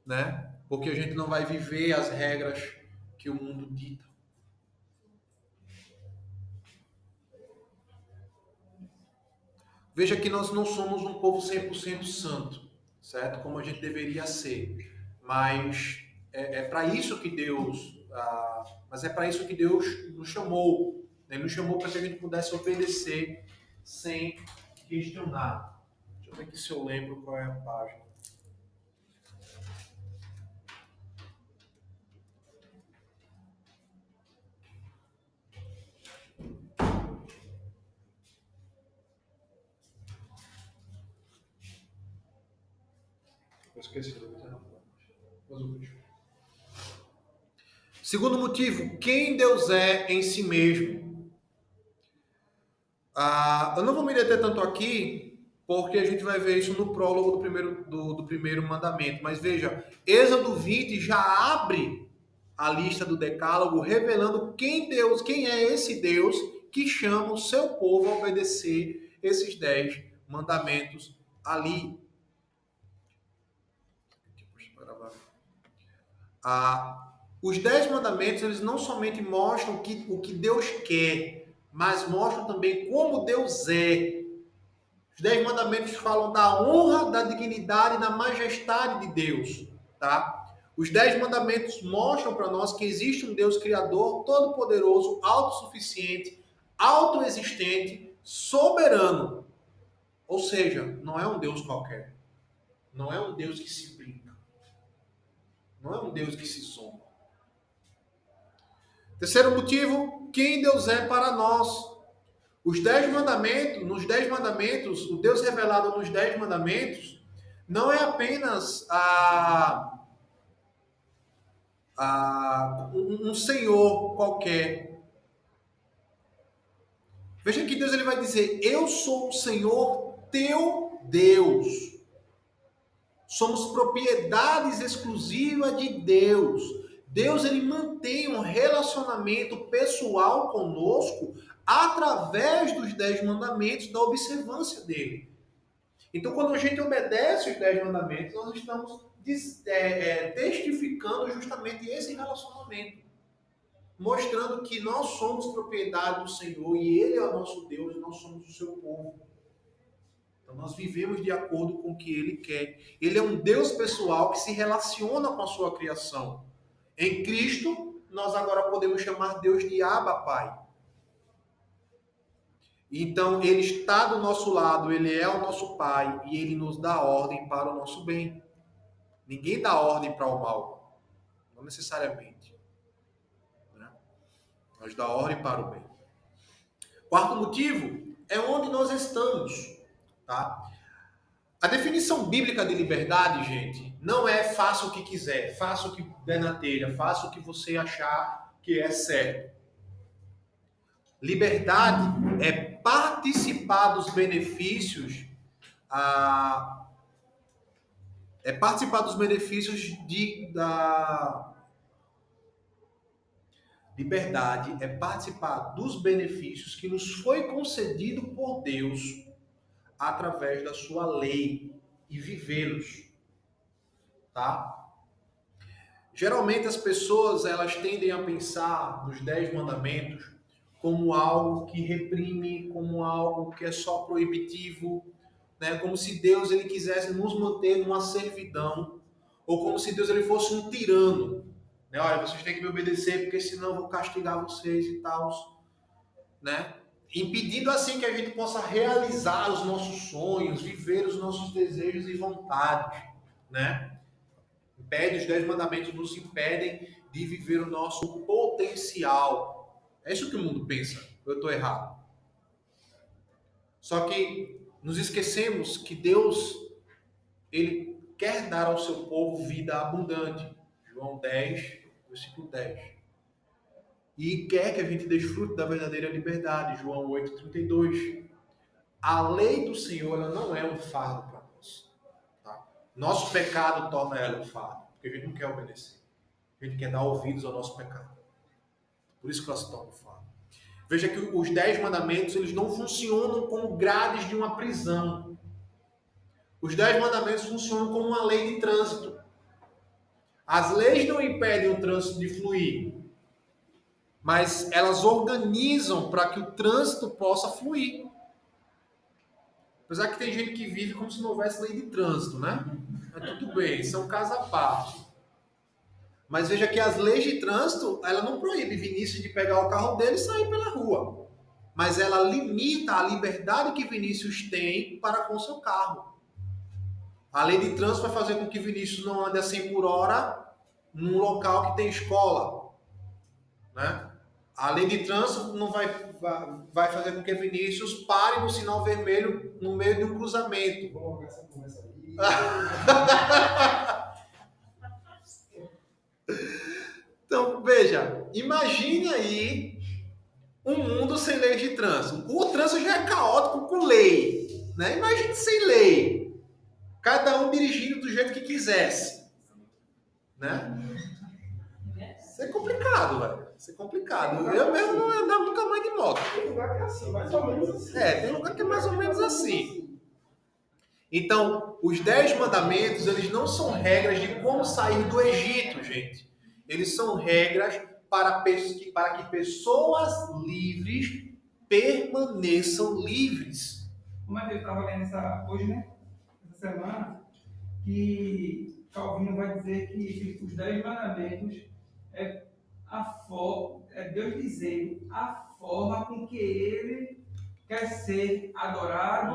né? Porque a gente não vai viver as regras que o mundo dita. Veja que nós não somos um povo 100% santo, certo? Como a gente deveria ser. Mas é para isso que Deus, mas é para isso que Deus nos chamou. Ele nos chamou para que a gente pudesse obedecer sem questionar. Deixa eu ver aqui se eu lembro qual é a página. Eu esqueci. Mas eu vejo. Segundo motivo, quem Deus é em si mesmo. Eu não vou me deter tanto aqui, porque a gente vai ver isso no prólogo do primeiro mandamento. Mas veja, Êxodo 20 já abre a lista do decálogo, revelando quem é esse Deus que chama o seu povo a obedecer esses 10 mandamentos ali. Os 10 mandamentos, eles não somente mostram o que Deus quer, mas mostram também como Deus é. Os 10 mandamentos falam da honra, da dignidade e da majestade de Deus, tá? Os 10 mandamentos mostram para nós que existe um Deus criador, todo-poderoso, autossuficiente, autoexistente, soberano. Ou seja, não é um Deus qualquer. Não é um Deus que se brinca. Não é um Deus que se zomba. Terceiro motivo, quem Deus é para nós. Os 10 mandamentos, nos 10 mandamentos, o Deus revelado nos 10 mandamentos, não é apenas um Senhor qualquer. Veja que Deus ele vai dizer, eu sou o Senhor teu Deus. Somos propriedades exclusivas de Deus. Deus ele mantém um relacionamento pessoal conosco através dos 10 mandamentos, da observância dele. Então, quando a gente obedece os 10 mandamentos, nós estamos testificando justamente esse relacionamento, mostrando que nós somos propriedade do Senhor e Ele é o nosso Deus e nós somos o seu povo. Então, nós vivemos de acordo com o que Ele quer. Ele é um Deus pessoal que se relaciona com a sua criação. Em Cristo, nós agora podemos chamar Deus de Abba, Pai. Então, Ele está do nosso lado, Ele é o nosso Pai e Ele nos dá ordem para o nosso bem. Ninguém dá ordem para o mal, não necessariamente. Né? Nós dá ordem para o bem. Quarto motivo é onde nós estamos. Tá? A definição bíblica de liberdade, gente, não é faça o que quiser, faça o que der na telha, faça o que você achar que é certo. Liberdade é participar dos benefícios, da liberdade é participar dos benefícios que nos foi concedido por Deus através da sua lei e vivê-los, tá? Geralmente as pessoas elas tendem a pensar nos 10 mandamentos como algo que reprime, como algo que é só proibitivo, né? Como se Deus ele quisesse nos manter numa servidão, ou como se Deus ele fosse um tirano, né? Olha, vocês têm que me obedecer porque senão eu vou castigar vocês e tal, né? Impedindo assim que a gente possa realizar os nossos sonhos, viver os nossos desejos e vontades, né? Os 10 mandamentos nos impedem de viver o nosso potencial. É isso que o mundo pensa. Eu estou errado. Só que nos esquecemos que Deus ele quer dar ao seu povo vida abundante. João 10, versículo 10. e quer que a gente desfrute da verdadeira liberdade. João 8,32. A lei do Senhor ela não é um fardo para nós. Tá? Nosso pecado torna ela um fardo, porque a gente não quer obedecer. A gente quer dar ouvidos ao nosso pecado. Por isso que ela se torna um fardo. Veja que os 10 mandamentos eles não funcionam como grades de uma prisão. Os 10 mandamentos funcionam como uma lei de trânsito. As leis não impedem o trânsito de fluir, mas elas organizam para que o trânsito possa fluir. Apesar que tem gente que vive como se não houvesse lei de trânsito, né? Mas tudo bem, isso é um caso à parte. Mas veja que as leis de trânsito, ela não proíbe Vinícius de pegar o carro dele e sair pela rua. Mas ela limita a liberdade que Vinícius tem para com o seu carro. A lei de trânsito vai fazer com que Vinícius não ande a 100 por hora num local que tem escola, né? A lei de trânsito não vai fazer com que Vinícius pare no sinal vermelho no meio de um cruzamento. Vamos colocar essa conversa aí. Então, veja, imagine aí um mundo sem leis de trânsito. O trânsito já é caótico com lei, né? Imagine sem lei. Cada um dirigindo do jeito que quisesse, né? Isso é complicado, velho. Isso é complicado. Eu mesmo não ia andar nunca mais de moto. Tem lugar que é assim, mais ou menos assim. Tem lugar que é mais ou menos assim. Então, os 10 mandamentos, eles não são regras de como sair do Egito, gente. Eles são regras para que pessoas livres permaneçam livres. Como é que eu estava lendo hoje, né? Essa semana, que Calvino vai dizer que os 10 mandamentos é Deus dizendo a forma com que ele quer ser adorado,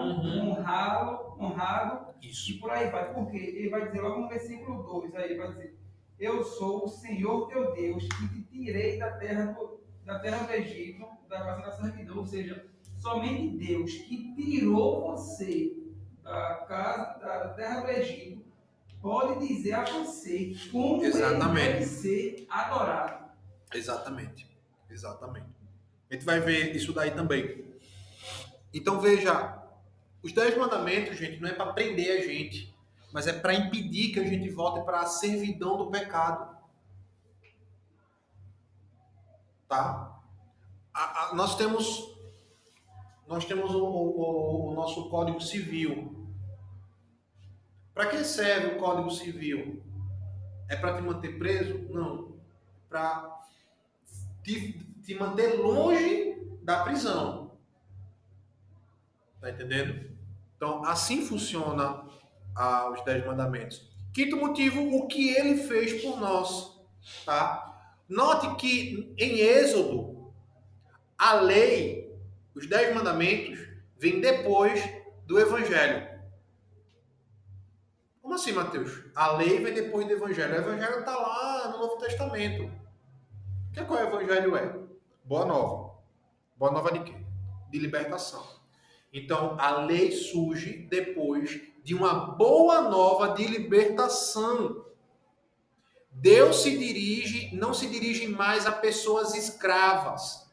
honrado, Isso. e por aí vai. Por quê? Ele vai dizer logo no versículo 2, aí ele vai dizer: eu sou o Senhor teu Deus, que te tirei da terra do Egito, da casa da servidão. Ou seja, somente Deus que tirou você da terra do Egito pode dizer a você como Exatamente. ele deve ser adorado. Exatamente. A gente vai ver isso daí também. Então veja, os 10 mandamentos, gente, não é para prender a gente, mas é para impedir que a gente volte para a servidão do pecado. Tá? Nós temos o nosso Código Civil. Para que serve o Código Civil? É para te manter preso? Não. Para te manter longe da prisão. Tá entendendo? Então, assim funciona os 10 mandamentos. Quinto motivo, o que ele fez por nós. Tá? Note que em Êxodo, a lei, os 10 mandamentos, vem depois do Evangelho. Como assim, Mateus? A lei vem depois do Evangelho. O Evangelho está lá no Novo Testamento. Qual é o Evangelho é? Boa nova. Boa nova de quê? De libertação. Então, a lei surge depois de uma boa nova de libertação. Deus não se dirige mais a pessoas escravas,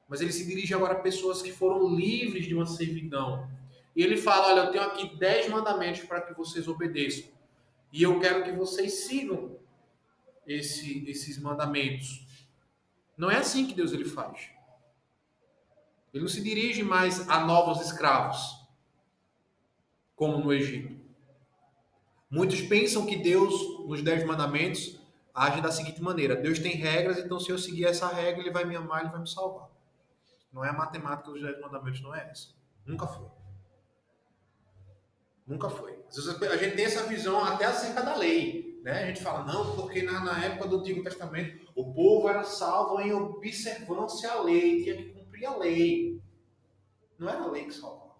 mas ele se dirige agora a pessoas que foram livres de uma servidão. E ele fala, olha, eu tenho aqui 10 mandamentos para que vocês obedeçam. E eu quero que vocês sigam esses mandamentos. Não é assim que Deus ele faz. Ele não se dirige mais a novos escravos, como no Egito. Muitos pensam que Deus, nos 10 mandamentos, age da seguinte maneira. Deus tem regras, então se eu seguir essa regra, ele vai me amar, ele vai me salvar. Não é a matemática dos 10 mandamentos, não é essa. Nunca foi. Nunca foi. Às vezes a gente tem essa visão até acerca da lei. Né? A gente fala, não, porque na época do Antigo Testamento, o povo era salvo em observância à lei, tinha que cumprir a lei. Não era a lei que salvava.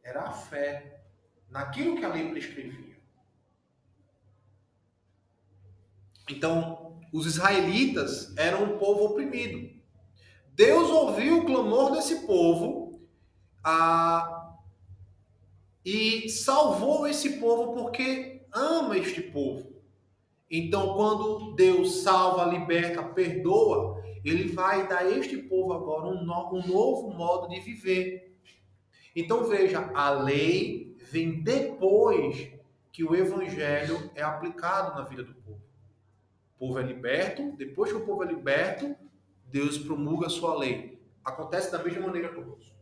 Era a fé naquilo que a lei prescrevia. Então, os israelitas eram um povo oprimido. Deus ouviu o clamor desse povo e salvou esse povo porque ama este povo. Então, quando Deus salva, liberta, perdoa, ele vai dar a este povo agora um novo modo de viver. Então veja, a lei vem depois que o evangelho é aplicado na vida do povo. O povo é liberto, depois que o povo é liberto, Deus promulga a sua lei. Acontece da mesma maneira conosco.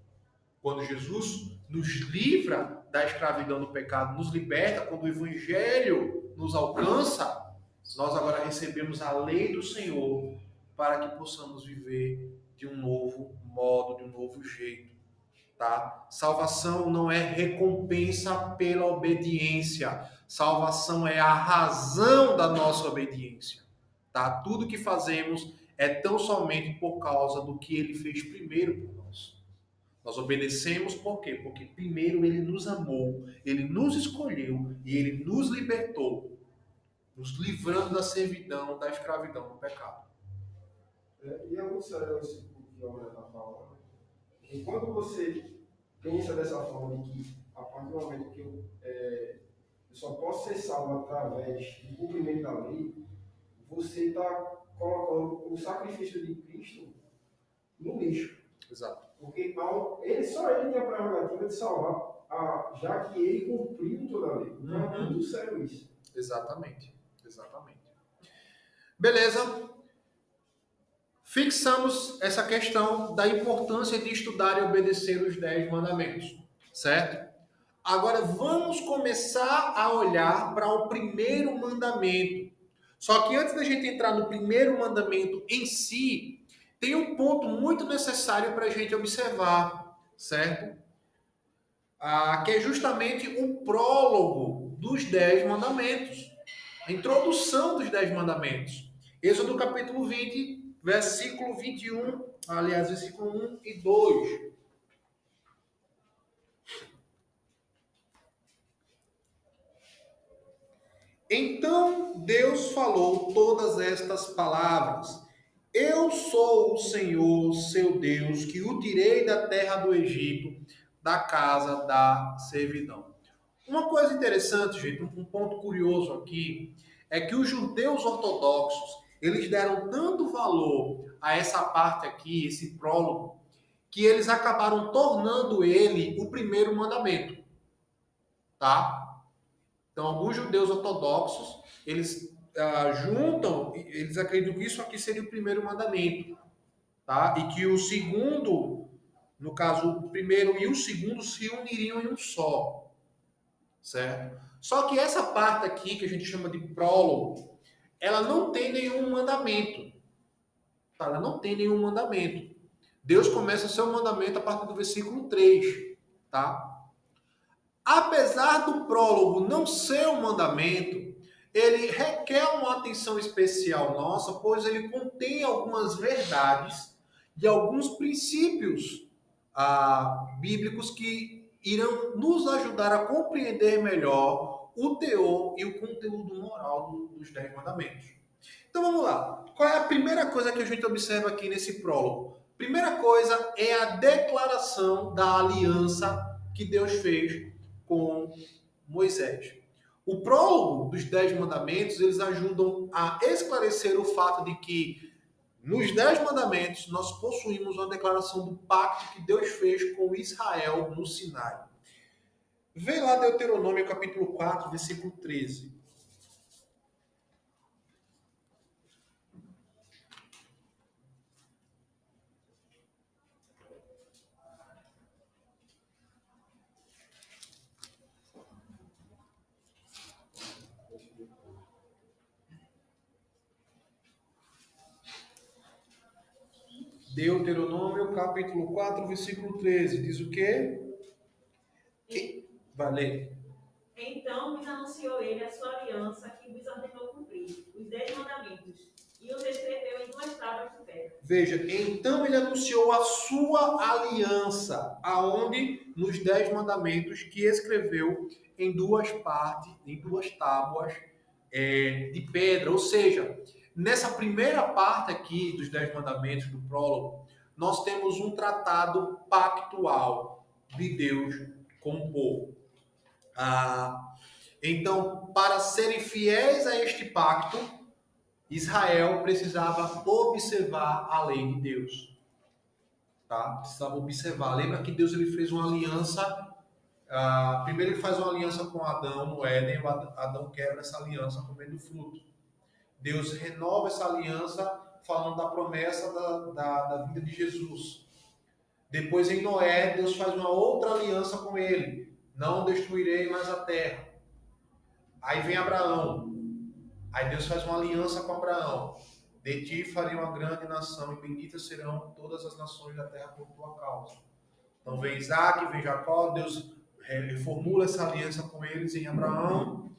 Quando Jesus nos livra da escravidão do pecado, nos liberta, quando o evangelho nos alcança, nós agora recebemos a lei do Senhor para que possamos viver de um novo modo, de um novo jeito. Tá? Salvação não é recompensa pela obediência. Salvação é a razão da nossa obediência. Tá? Tudo que fazemos é tão somente por causa do que ele fez primeiro por nós. Nós obedecemos por quê? Porque primeiro ele nos amou, ele nos escolheu e ele nos libertou, nos livrando da servidão, da escravidão do pecado. E é muito sério esse que a Ana está falando. E quando você pensa dessa forma de que, a partir do momento que eu só posso ser salvo através do cumprimento da lei, você está colocando o sacrifício de Cristo no lixo. Exato. Porque só ele tem a prerrogativa de salvar, já que ele cumpriu toda a lei. Então é muito sério isso. Exatamente. Exatamente. Beleza. Fixamos essa questão da importância de estudar e obedecer os 10 mandamentos, certo? Agora vamos começar a olhar para o primeiro mandamento. Só que antes da gente entrar no primeiro mandamento em si, tem um ponto muito necessário para a gente observar, certo? Que é justamente o prólogo dos 10 mandamentos. A introdução dos 10 mandamentos. Êxodo capítulo 20, versículo 21, aliás, versículo 1 e 2. Então Deus falou todas estas palavras. Eu sou o Senhor, seu Deus, que o tirei da terra do Egito, da casa da servidão. Uma coisa interessante, gente, um ponto curioso aqui, é que os judeus ortodoxos, eles deram tanto valor a essa parte aqui, esse prólogo, que eles acabaram tornando ele o primeiro mandamento. Tá? Então, alguns judeus ortodoxos, eles juntam, eles acreditam que isso aqui seria o primeiro mandamento, tá? E que o segundo, no caso, o primeiro e o segundo se uniriam em um só, certo? Só que essa parte aqui, que a gente chama de prólogo, ela não tem nenhum mandamento, tá? Ela não tem nenhum mandamento. Deus começa o seu mandamento a partir do versículo 3, tá? Apesar do prólogo não ser um mandamento, ele requer uma atenção especial nossa, pois ele contém algumas verdades e alguns princípios bíblicos que irão nos ajudar a compreender melhor o teor e o conteúdo moral dos 10 mandamentos. Então vamos lá. Qual é a primeira coisa que a gente observa aqui nesse prólogo? Primeira coisa é a declaração da aliança que Deus fez com Moisés. O prólogo dos 10 mandamentos, eles ajudam a esclarecer o fato de que nos 10 mandamentos nós possuímos uma declaração do pacto que Deus fez com Israel no Sinai. Vê lá Deuteronômio capítulo 4, versículo 13. Deuteronômio, capítulo 4, versículo 13. Diz o quê? Vai ler. Então vos anunciou ele a sua aliança que vos ordenou cumprir, os 10 mandamentos, e os escreveu em 2 tábuas de pedra. Veja, então ele anunciou a sua aliança, aonde? Nos 10 mandamentos que escreveu em 2 partes, em 2 tábuas de pedra. Ou seja, nessa primeira parte aqui dos 10 mandamentos do prólogo, nós temos um tratado pactual de Deus com o povo. Então, para serem fiéis a este pacto Israel precisava observar a lei de Deus. Tá? Precisava observar. Lembra que Deus ele fez uma aliança. Primeiro ele faz uma aliança com Adão no Éden. Adão quebra essa aliança comendo o fruto. Deus renova essa aliança falando da promessa da vida de Jesus. Depois em Noé, Deus faz uma outra aliança com ele. Não destruirei mais a terra. Aí vem Abraão. Aí Deus faz uma aliança com Abraão. De ti farei uma grande nação e benditas serão todas as nações da terra por tua causa. Então vem Isaac, vem Jacó, Deus reformula essa aliança com eles em Abraão.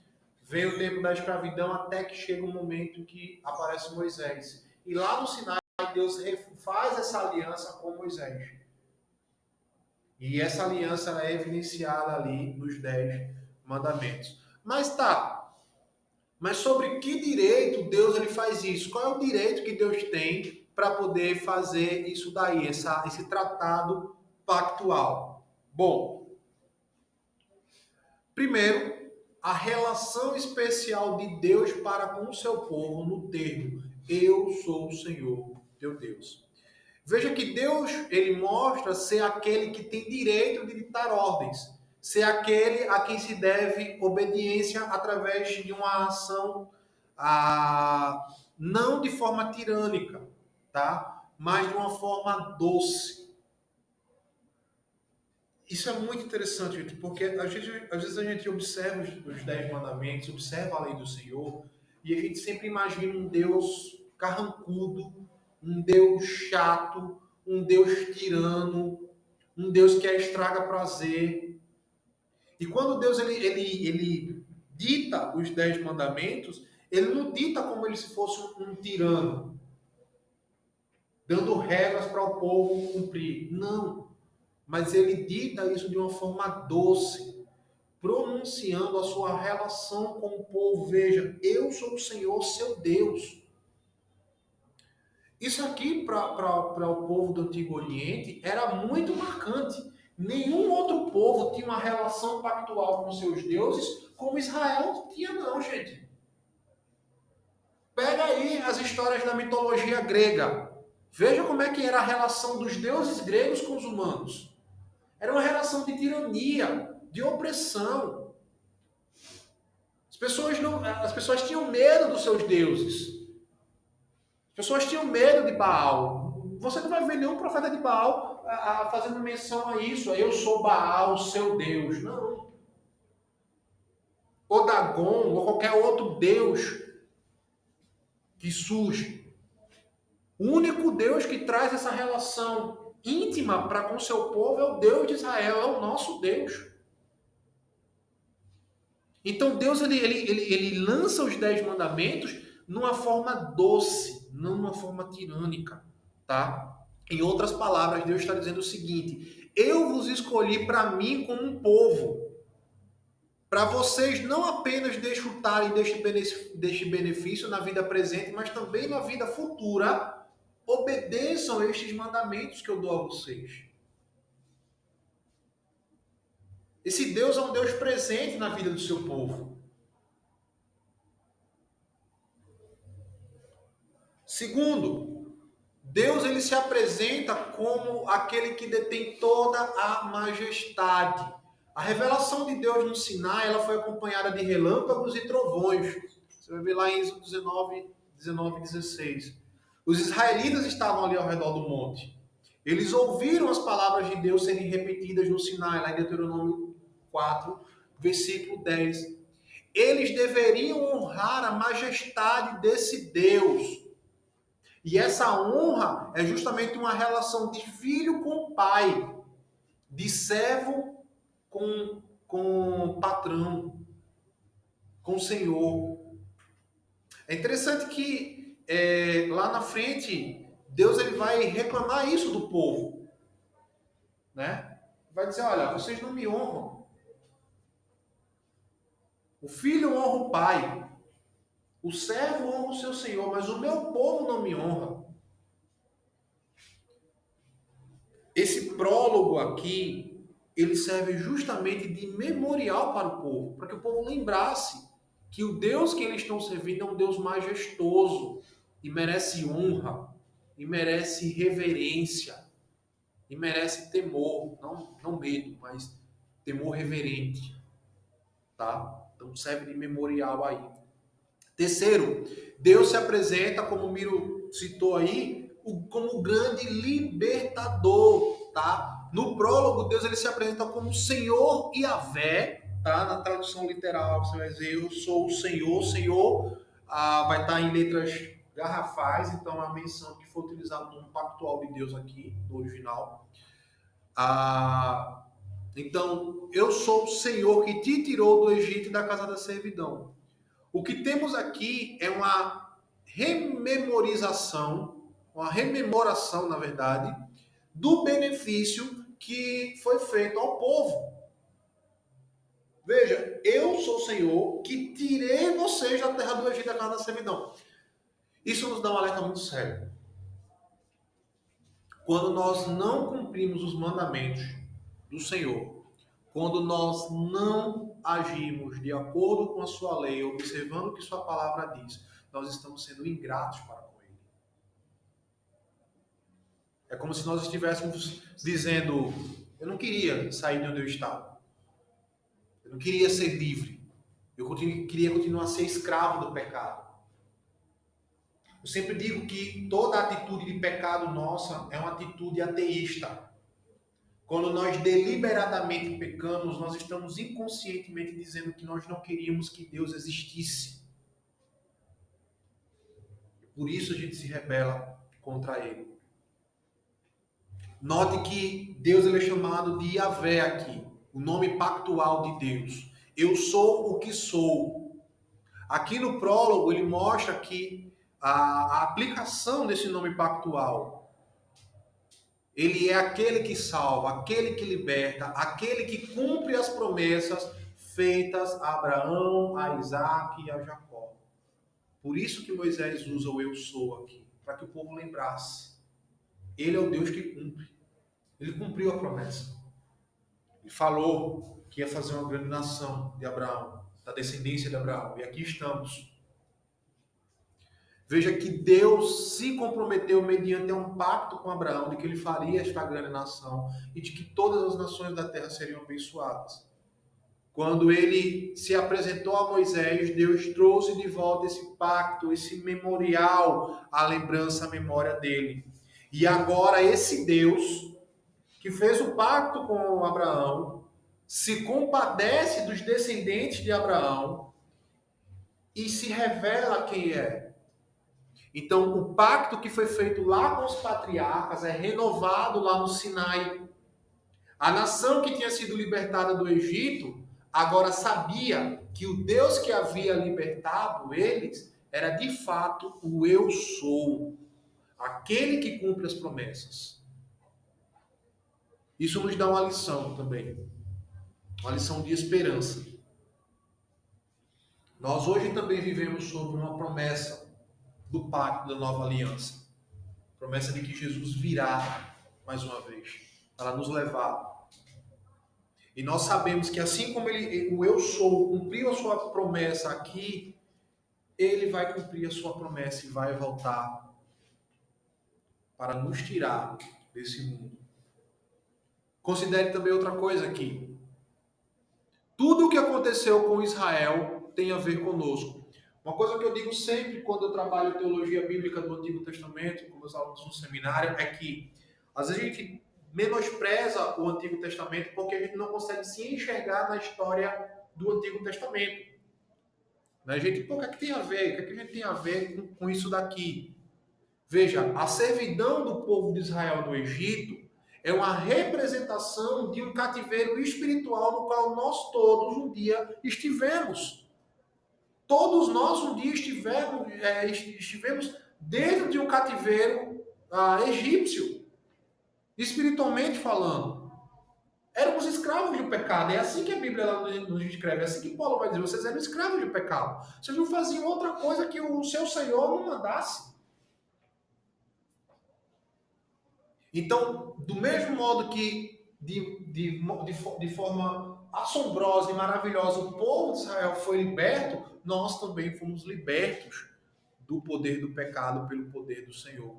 Vem o tempo da escravidão até que chega o momento que aparece Moisés. E lá no Sinai, Deus faz essa aliança com Moisés. E essa aliança ela é evidenciada ali nos 10 mandamentos. Mas sobre que direito Deus ele faz isso? Qual é o direito que Deus tem para poder fazer isso daí, esse tratado pactual? Bom, primeiro, a relação especial de Deus para com o seu povo no termo eu sou o Senhor, teu Deus. Veja que Deus ele mostra ser aquele que tem direito de ditar ordens, ser aquele a quem se deve obediência através de uma ação não de forma tirânica, tá? Mas de uma forma doce. Isso é muito interessante, gente, porque às vezes a gente observa os 10 mandamentos, observa a lei do Senhor, e a gente sempre imagina um Deus carrancudo, um Deus chato, um Deus tirano, um Deus que estraga prazer. E quando Deus ele dita os 10 mandamentos, ele não dita como ele se fosse um tirano, dando regras para o povo cumprir. Não. Mas ele dita isso de uma forma doce, pronunciando a sua relação com o povo. Veja, eu sou o Senhor, seu Deus. Isso aqui, para o povo do Antigo Oriente, era muito marcante. Nenhum outro povo tinha uma relação pactual com seus deuses como Israel tinha, não, gente. Pega aí as histórias da mitologia grega. Veja como é que era a relação dos deuses gregos com os humanos. Era uma relação de tirania, de opressão. As pessoas tinham medo dos seus deuses. As pessoas tinham medo de Baal. Você não vai ver nenhum profeta de Baal fazendo menção a isso. Eu sou Baal, seu Deus. Não. Ou Dagon, ou qualquer outro Deus que surge. O único Deus que traz essa relação íntima para com o seu povo é o Deus de Israel, é o nosso Deus. Então Deus ele lança os 10 mandamentos numa forma doce, não numa forma tirânica, tá? Em outras palavras, Deus está dizendo o seguinte: eu vos escolhi para mim como um povo, para vocês não apenas desfrutarem deste benefício na vida presente, mas também na vida futura. Obedeçam estes mandamentos que eu dou a vocês. Esse Deus é um Deus presente na vida do seu povo. Segundo, Deus ele se apresenta como aquele que detém toda a majestade. A revelação de Deus no Sinai ela foi acompanhada de relâmpagos e trovões. Você vai ver lá em Êxodo 19 e 16. Os israelitas estavam ali ao redor do monte. Eles ouviram as palavras de Deus serem repetidas no Sinai, lá em Deuteronômio 4, versículo 10. Eles deveriam honrar a majestade desse Deus. E essa honra é justamente uma relação de filho com pai, de servo com patrão, com senhor. É interessante que lá na frente, Deus ele vai reclamar isso do povo, né? Vai dizer, olha, vocês não me honram. O filho honra o pai, o servo honra o seu senhor, mas o meu povo não me honra. Esse prólogo aqui, ele serve justamente de memorial para o povo, para que o povo lembrasse que o Deus que eles estão servindo é um Deus majestoso e merece honra, e merece reverência, e merece temor, não medo, mas temor reverente, tá? Então serve de memorial aí. Terceiro, Deus se apresenta, como o Miro citou aí, como o grande libertador, tá? No prólogo, Deus ele se apresenta como Senhor Yahvé, tá? Na tradução literal, você vai dizer, eu sou o Senhor, Senhor, vai estar em letras garrafais, então é a menção que foi utilizada no pactual de Deus aqui, no original. Então, eu sou o Senhor que te tirou do Egito e da casa da servidão. O que temos aqui é uma rememoração, na verdade, do benefício que foi feito ao povo. Veja, eu sou o Senhor que tirei vocês da terra do Egito e da casa da servidão. Isso nos dá um alerta muito sério. Quando nós não cumprimos os mandamentos do Senhor, quando nós não agimos de acordo com a sua lei, observando o que sua palavra diz, nós estamos sendo ingratos para com ele. É como se nós estivéssemos dizendo, eu não queria sair de onde eu estava. Eu não queria ser livre. Eu queria continuar a ser escravo do pecado. Eu sempre digo que toda atitude de pecado nossa é uma atitude ateísta. Quando nós deliberadamente pecamos, nós estamos inconscientemente dizendo que nós não queríamos que Deus existisse. Por isso a gente se rebela contra ele. Note que Deus ele é chamado de Yahvé aqui, o nome pactual de Deus. Eu sou o que sou. Aqui no prólogo ele mostra que a aplicação desse nome pactual, ele é aquele que salva, aquele que liberta, aquele que cumpre as promessas feitas a Abraão, a Isaac e a Jacó. Por isso que Moisés usa o eu sou aqui, para que o povo lembrasse. Ele é o Deus que cumpre. Ele cumpriu a promessa. Ele falou que ia fazer uma grande nação de Abraão, da descendência de Abraão. E aqui estamos. Veja que Deus se comprometeu mediante um pacto com Abraão de que ele faria esta grande nação e de que todas as nações da terra seriam abençoadas. Quando ele se apresentou a Moisés, Deus trouxe de volta esse pacto, esse memorial, a lembrança, a memória dele. E agora esse Deus, que fez o pacto com Abraão, se compadece dos descendentes de Abraão e se revela quem é. Então, o pacto que foi feito lá com os patriarcas é renovado lá no Sinai. A nação que tinha sido libertada do Egito agora sabia que o Deus que havia libertado eles era de fato o eu sou, aquele que cumpre as promessas. Isso nos dá uma lição também, uma lição de esperança. Nós hoje também vivemos sob uma promessa do pacto da nova aliança. Promessa de que Jesus virá mais uma vez para nos levar. E nós sabemos que assim como o eu sou cumpriu a sua promessa aqui, ele vai cumprir a sua promessa e vai voltar para nos tirar desse mundo. Considere também outra coisa aqui. Tudo o que aconteceu com Israel tem a ver conosco. Uma coisa que eu digo sempre quando eu trabalho teologia bíblica do Antigo Testamento com meus alunos no seminário é que às vezes a gente menospreza o Antigo Testamento porque a gente não consegue se enxergar na história do Antigo Testamento. A gente, o que é que tem a ver? O que é que a gente tem a ver com isso daqui? Veja, a servidão do povo de Israel no Egito é uma representação de um cativeiro espiritual no qual nós todos um dia estivemos. Todos nós um dia estivemos dentro de um cativeiro egípcio, espiritualmente falando. Éramos escravos do pecado. É assim que a Bíblia nos descreve. É assim que Paulo vai dizer. Vocês eram escravos do pecado. Vocês não faziam outra coisa que o seu Senhor não mandasse. Então, do mesmo modo que de forma assombrosa e maravilhosa o povo de Israel foi liberto, nós também fomos libertos do poder do pecado pelo poder do Senhor.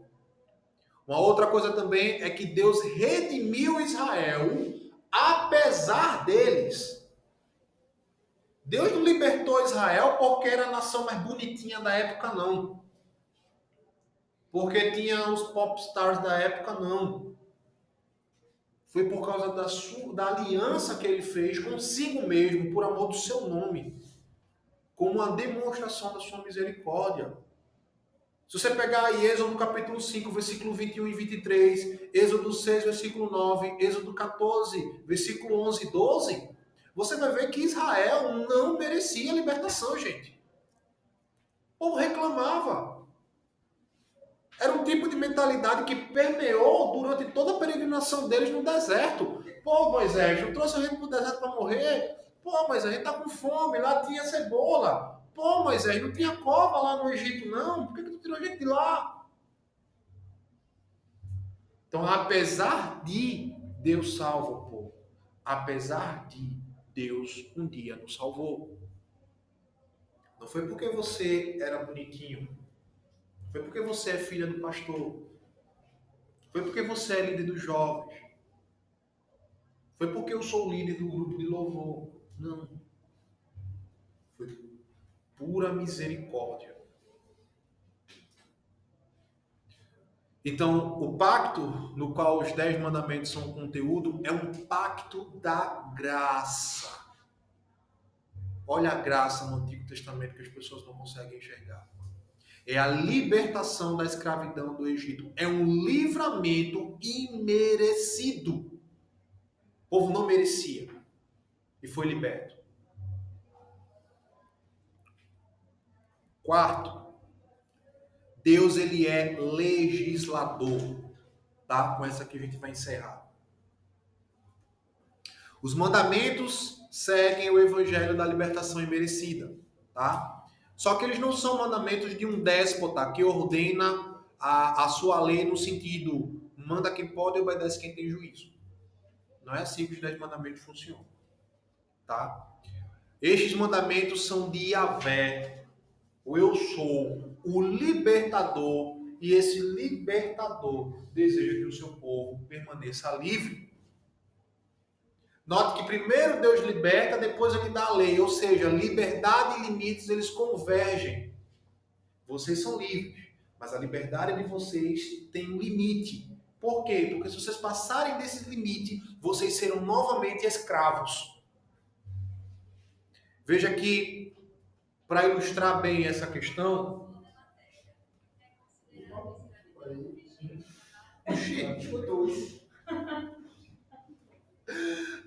Uma outra coisa também é que Deus redimiu Israel apesar deles. Deus não libertou Israel porque era a nação mais bonitinha da época, não. Porque tinha os popstars da época, não. Foi por causa da aliança que ele fez consigo mesmo, por amor do seu nome, como uma demonstração da sua misericórdia. Se você pegar aí Êxodo capítulo 5, versículo 21 e 23, Êxodo 6, versículo 9, Êxodo 14, versículo 11 e 12, você vai ver que Israel não merecia a libertação, gente. O povo reclamava. Era um tipo de mentalidade que permeou durante toda a peregrinação deles no deserto. Pô, Moisés, tu trouxe a gente para o deserto para morrer? Pô, Moisés, a gente tá com fome, lá tinha cebola. Pô, Moisés, não tinha cova lá no Egito, não? Por que tu tirou a gente de lá? Então, apesar de Deus salva o povo, apesar de Deus um dia nos salvou. Não foi porque você era bonitinho. Foi porque você é filha do pastor. Foi porque você é líder dos jovens. Foi porque eu sou líder do grupo de louvor. Não. Foi pura misericórdia. Então, o pacto no qual os 10 mandamentos são conteúdo é um pacto da graça. Olha a graça no Antigo Testamento que as pessoas não conseguem enxergar. É a libertação da escravidão do Egito. É um livramento imerecido. O povo não merecia. E foi liberto. Quarto, Deus ele é legislador. Tá? Com essa aqui a gente vai encerrar. Os mandamentos seguem o evangelho da libertação imerecida. Tá? Só que eles não são mandamentos de um déspota que ordena a sua lei no sentido manda quem pode e obedece quem tem juízo. Não é assim que os 10 mandamentos funcionam. Tá? Estes mandamentos são de Yahvé, o eu sou, o libertador, e esse libertador deseja que o seu povo permaneça livre. Note que primeiro Deus liberta, depois ele dá a lei, ou seja, liberdade e limites eles convergem. Vocês são livres, mas a liberdade de vocês tem um limite. Por quê? Porque se vocês passarem desse limite, vocês serão novamente escravos. Veja que, para ilustrar bem essa questão...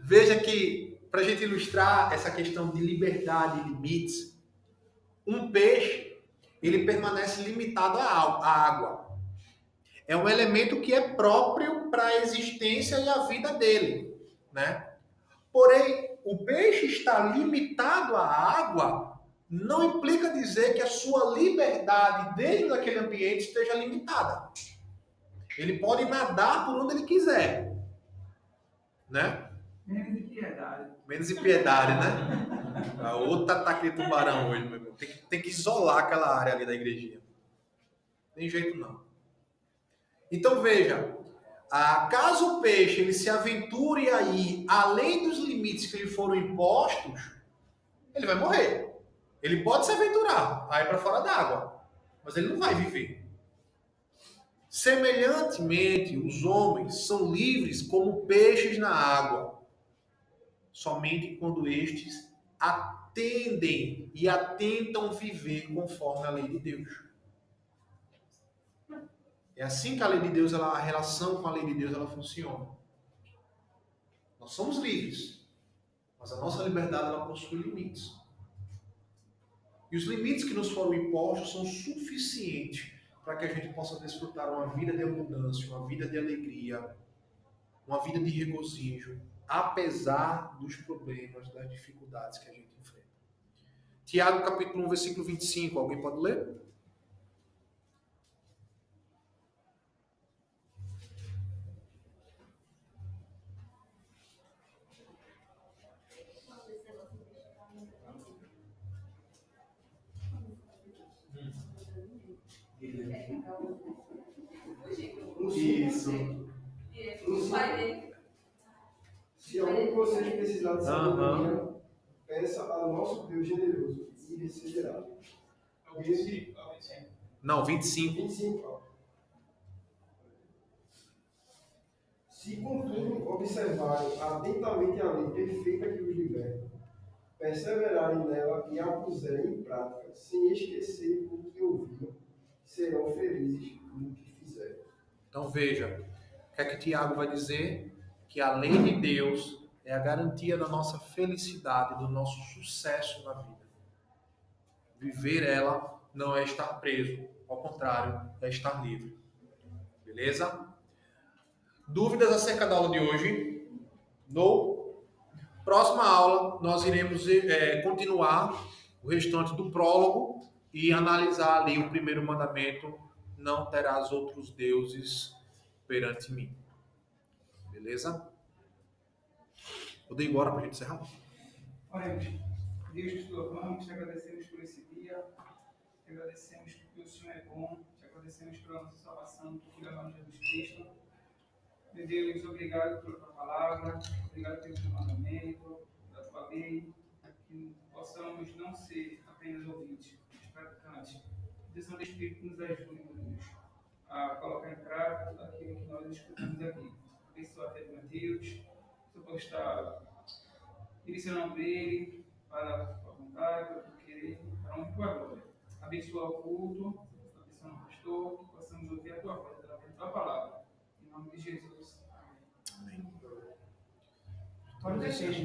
Veja que, para a gente ilustrar essa questão de liberdade e limites, um peixe, ele permanece limitado à água. É um elemento que é próprio para a existência e a vida dele, né? Porém, o peixe estar limitado à água não implica dizer que a sua liberdade dentro daquele ambiente esteja limitada. Ele pode nadar por onde ele quiser, né? Menos impiedade. Menos impiedade, né? A outra tá aquele tubarão hoje, meu irmão. Tem que isolar aquela área ali da igrejinha. Tem jeito não. Então veja, caso o peixe ele se aventure aí além dos limites que lhe foram impostos, ele vai morrer. Ele pode se aventurar aí para fora d'água, mas ele não vai viver. Semelhantemente, os homens são livres como peixes na água, somente quando estes atendem e atentam viver conforme a lei de Deus. É assim que a lei de Deus, a relação com a lei de Deus, ela funciona. Nós somos livres, mas a nossa liberdade ela possui limites. E os limites que nos foram impostos são suficientes para que a gente possa desfrutar uma vida de abundância, uma vida de alegria, uma vida de regozijo, apesar dos problemas, das dificuldades que a gente enfrenta. Tiago capítulo 1, versículo 25, alguém pode ler? Isso. O pai dele. Se algum de vocês precisar de sabedoria, peça ao nosso Deus generoso e receberá. É o 25. É o 25. Não, 25. 25. Ó. Se, contudo, observarem atentamente a lei perfeita que os liberta, perseverarem nela e a puserem em prática, sem esquecer o que ouviram, serão felizes no que fizerem. Então veja, o que é que Tiago vai dizer? Que a lei de Deus é a garantia da nossa felicidade, do nosso sucesso na vida. Viver ela não é estar preso, ao contrário, é estar livre. Beleza? Dúvidas acerca da aula de hoje? No próxima aula, nós iremos continuar o restante do prólogo e analisar ali o primeiro mandamento: não terás outros deuses perante mim. Beleza? Vou ir embora para a gente encerrar. Oremos. Deus, te louvamos, te agradecemos por esse dia, te agradecemos porque o Senhor é bom, te agradecemos pela nossa salvação, por Filho amado Jesus Cristo. Meu Deus, obrigado pela tua palavra, obrigado pelo teu mandamento, pela tua lei, que possamos não ser apenas ouvintes, mas praticantes. Que o Santo Espírito nos ajude, meu Deus, a colocar em prática aquilo que nós escutamos aqui. Abençoa a fé de Mateus, que eu possa estar direcionando ele para a tua vontade, para o teu querer, para onde tua glória. Abençoa o culto, abençoa o pastor, que possamos ouvir a tua voz através da tua palavra. Em nome de Jesus. Amém. Amém. Pode descer.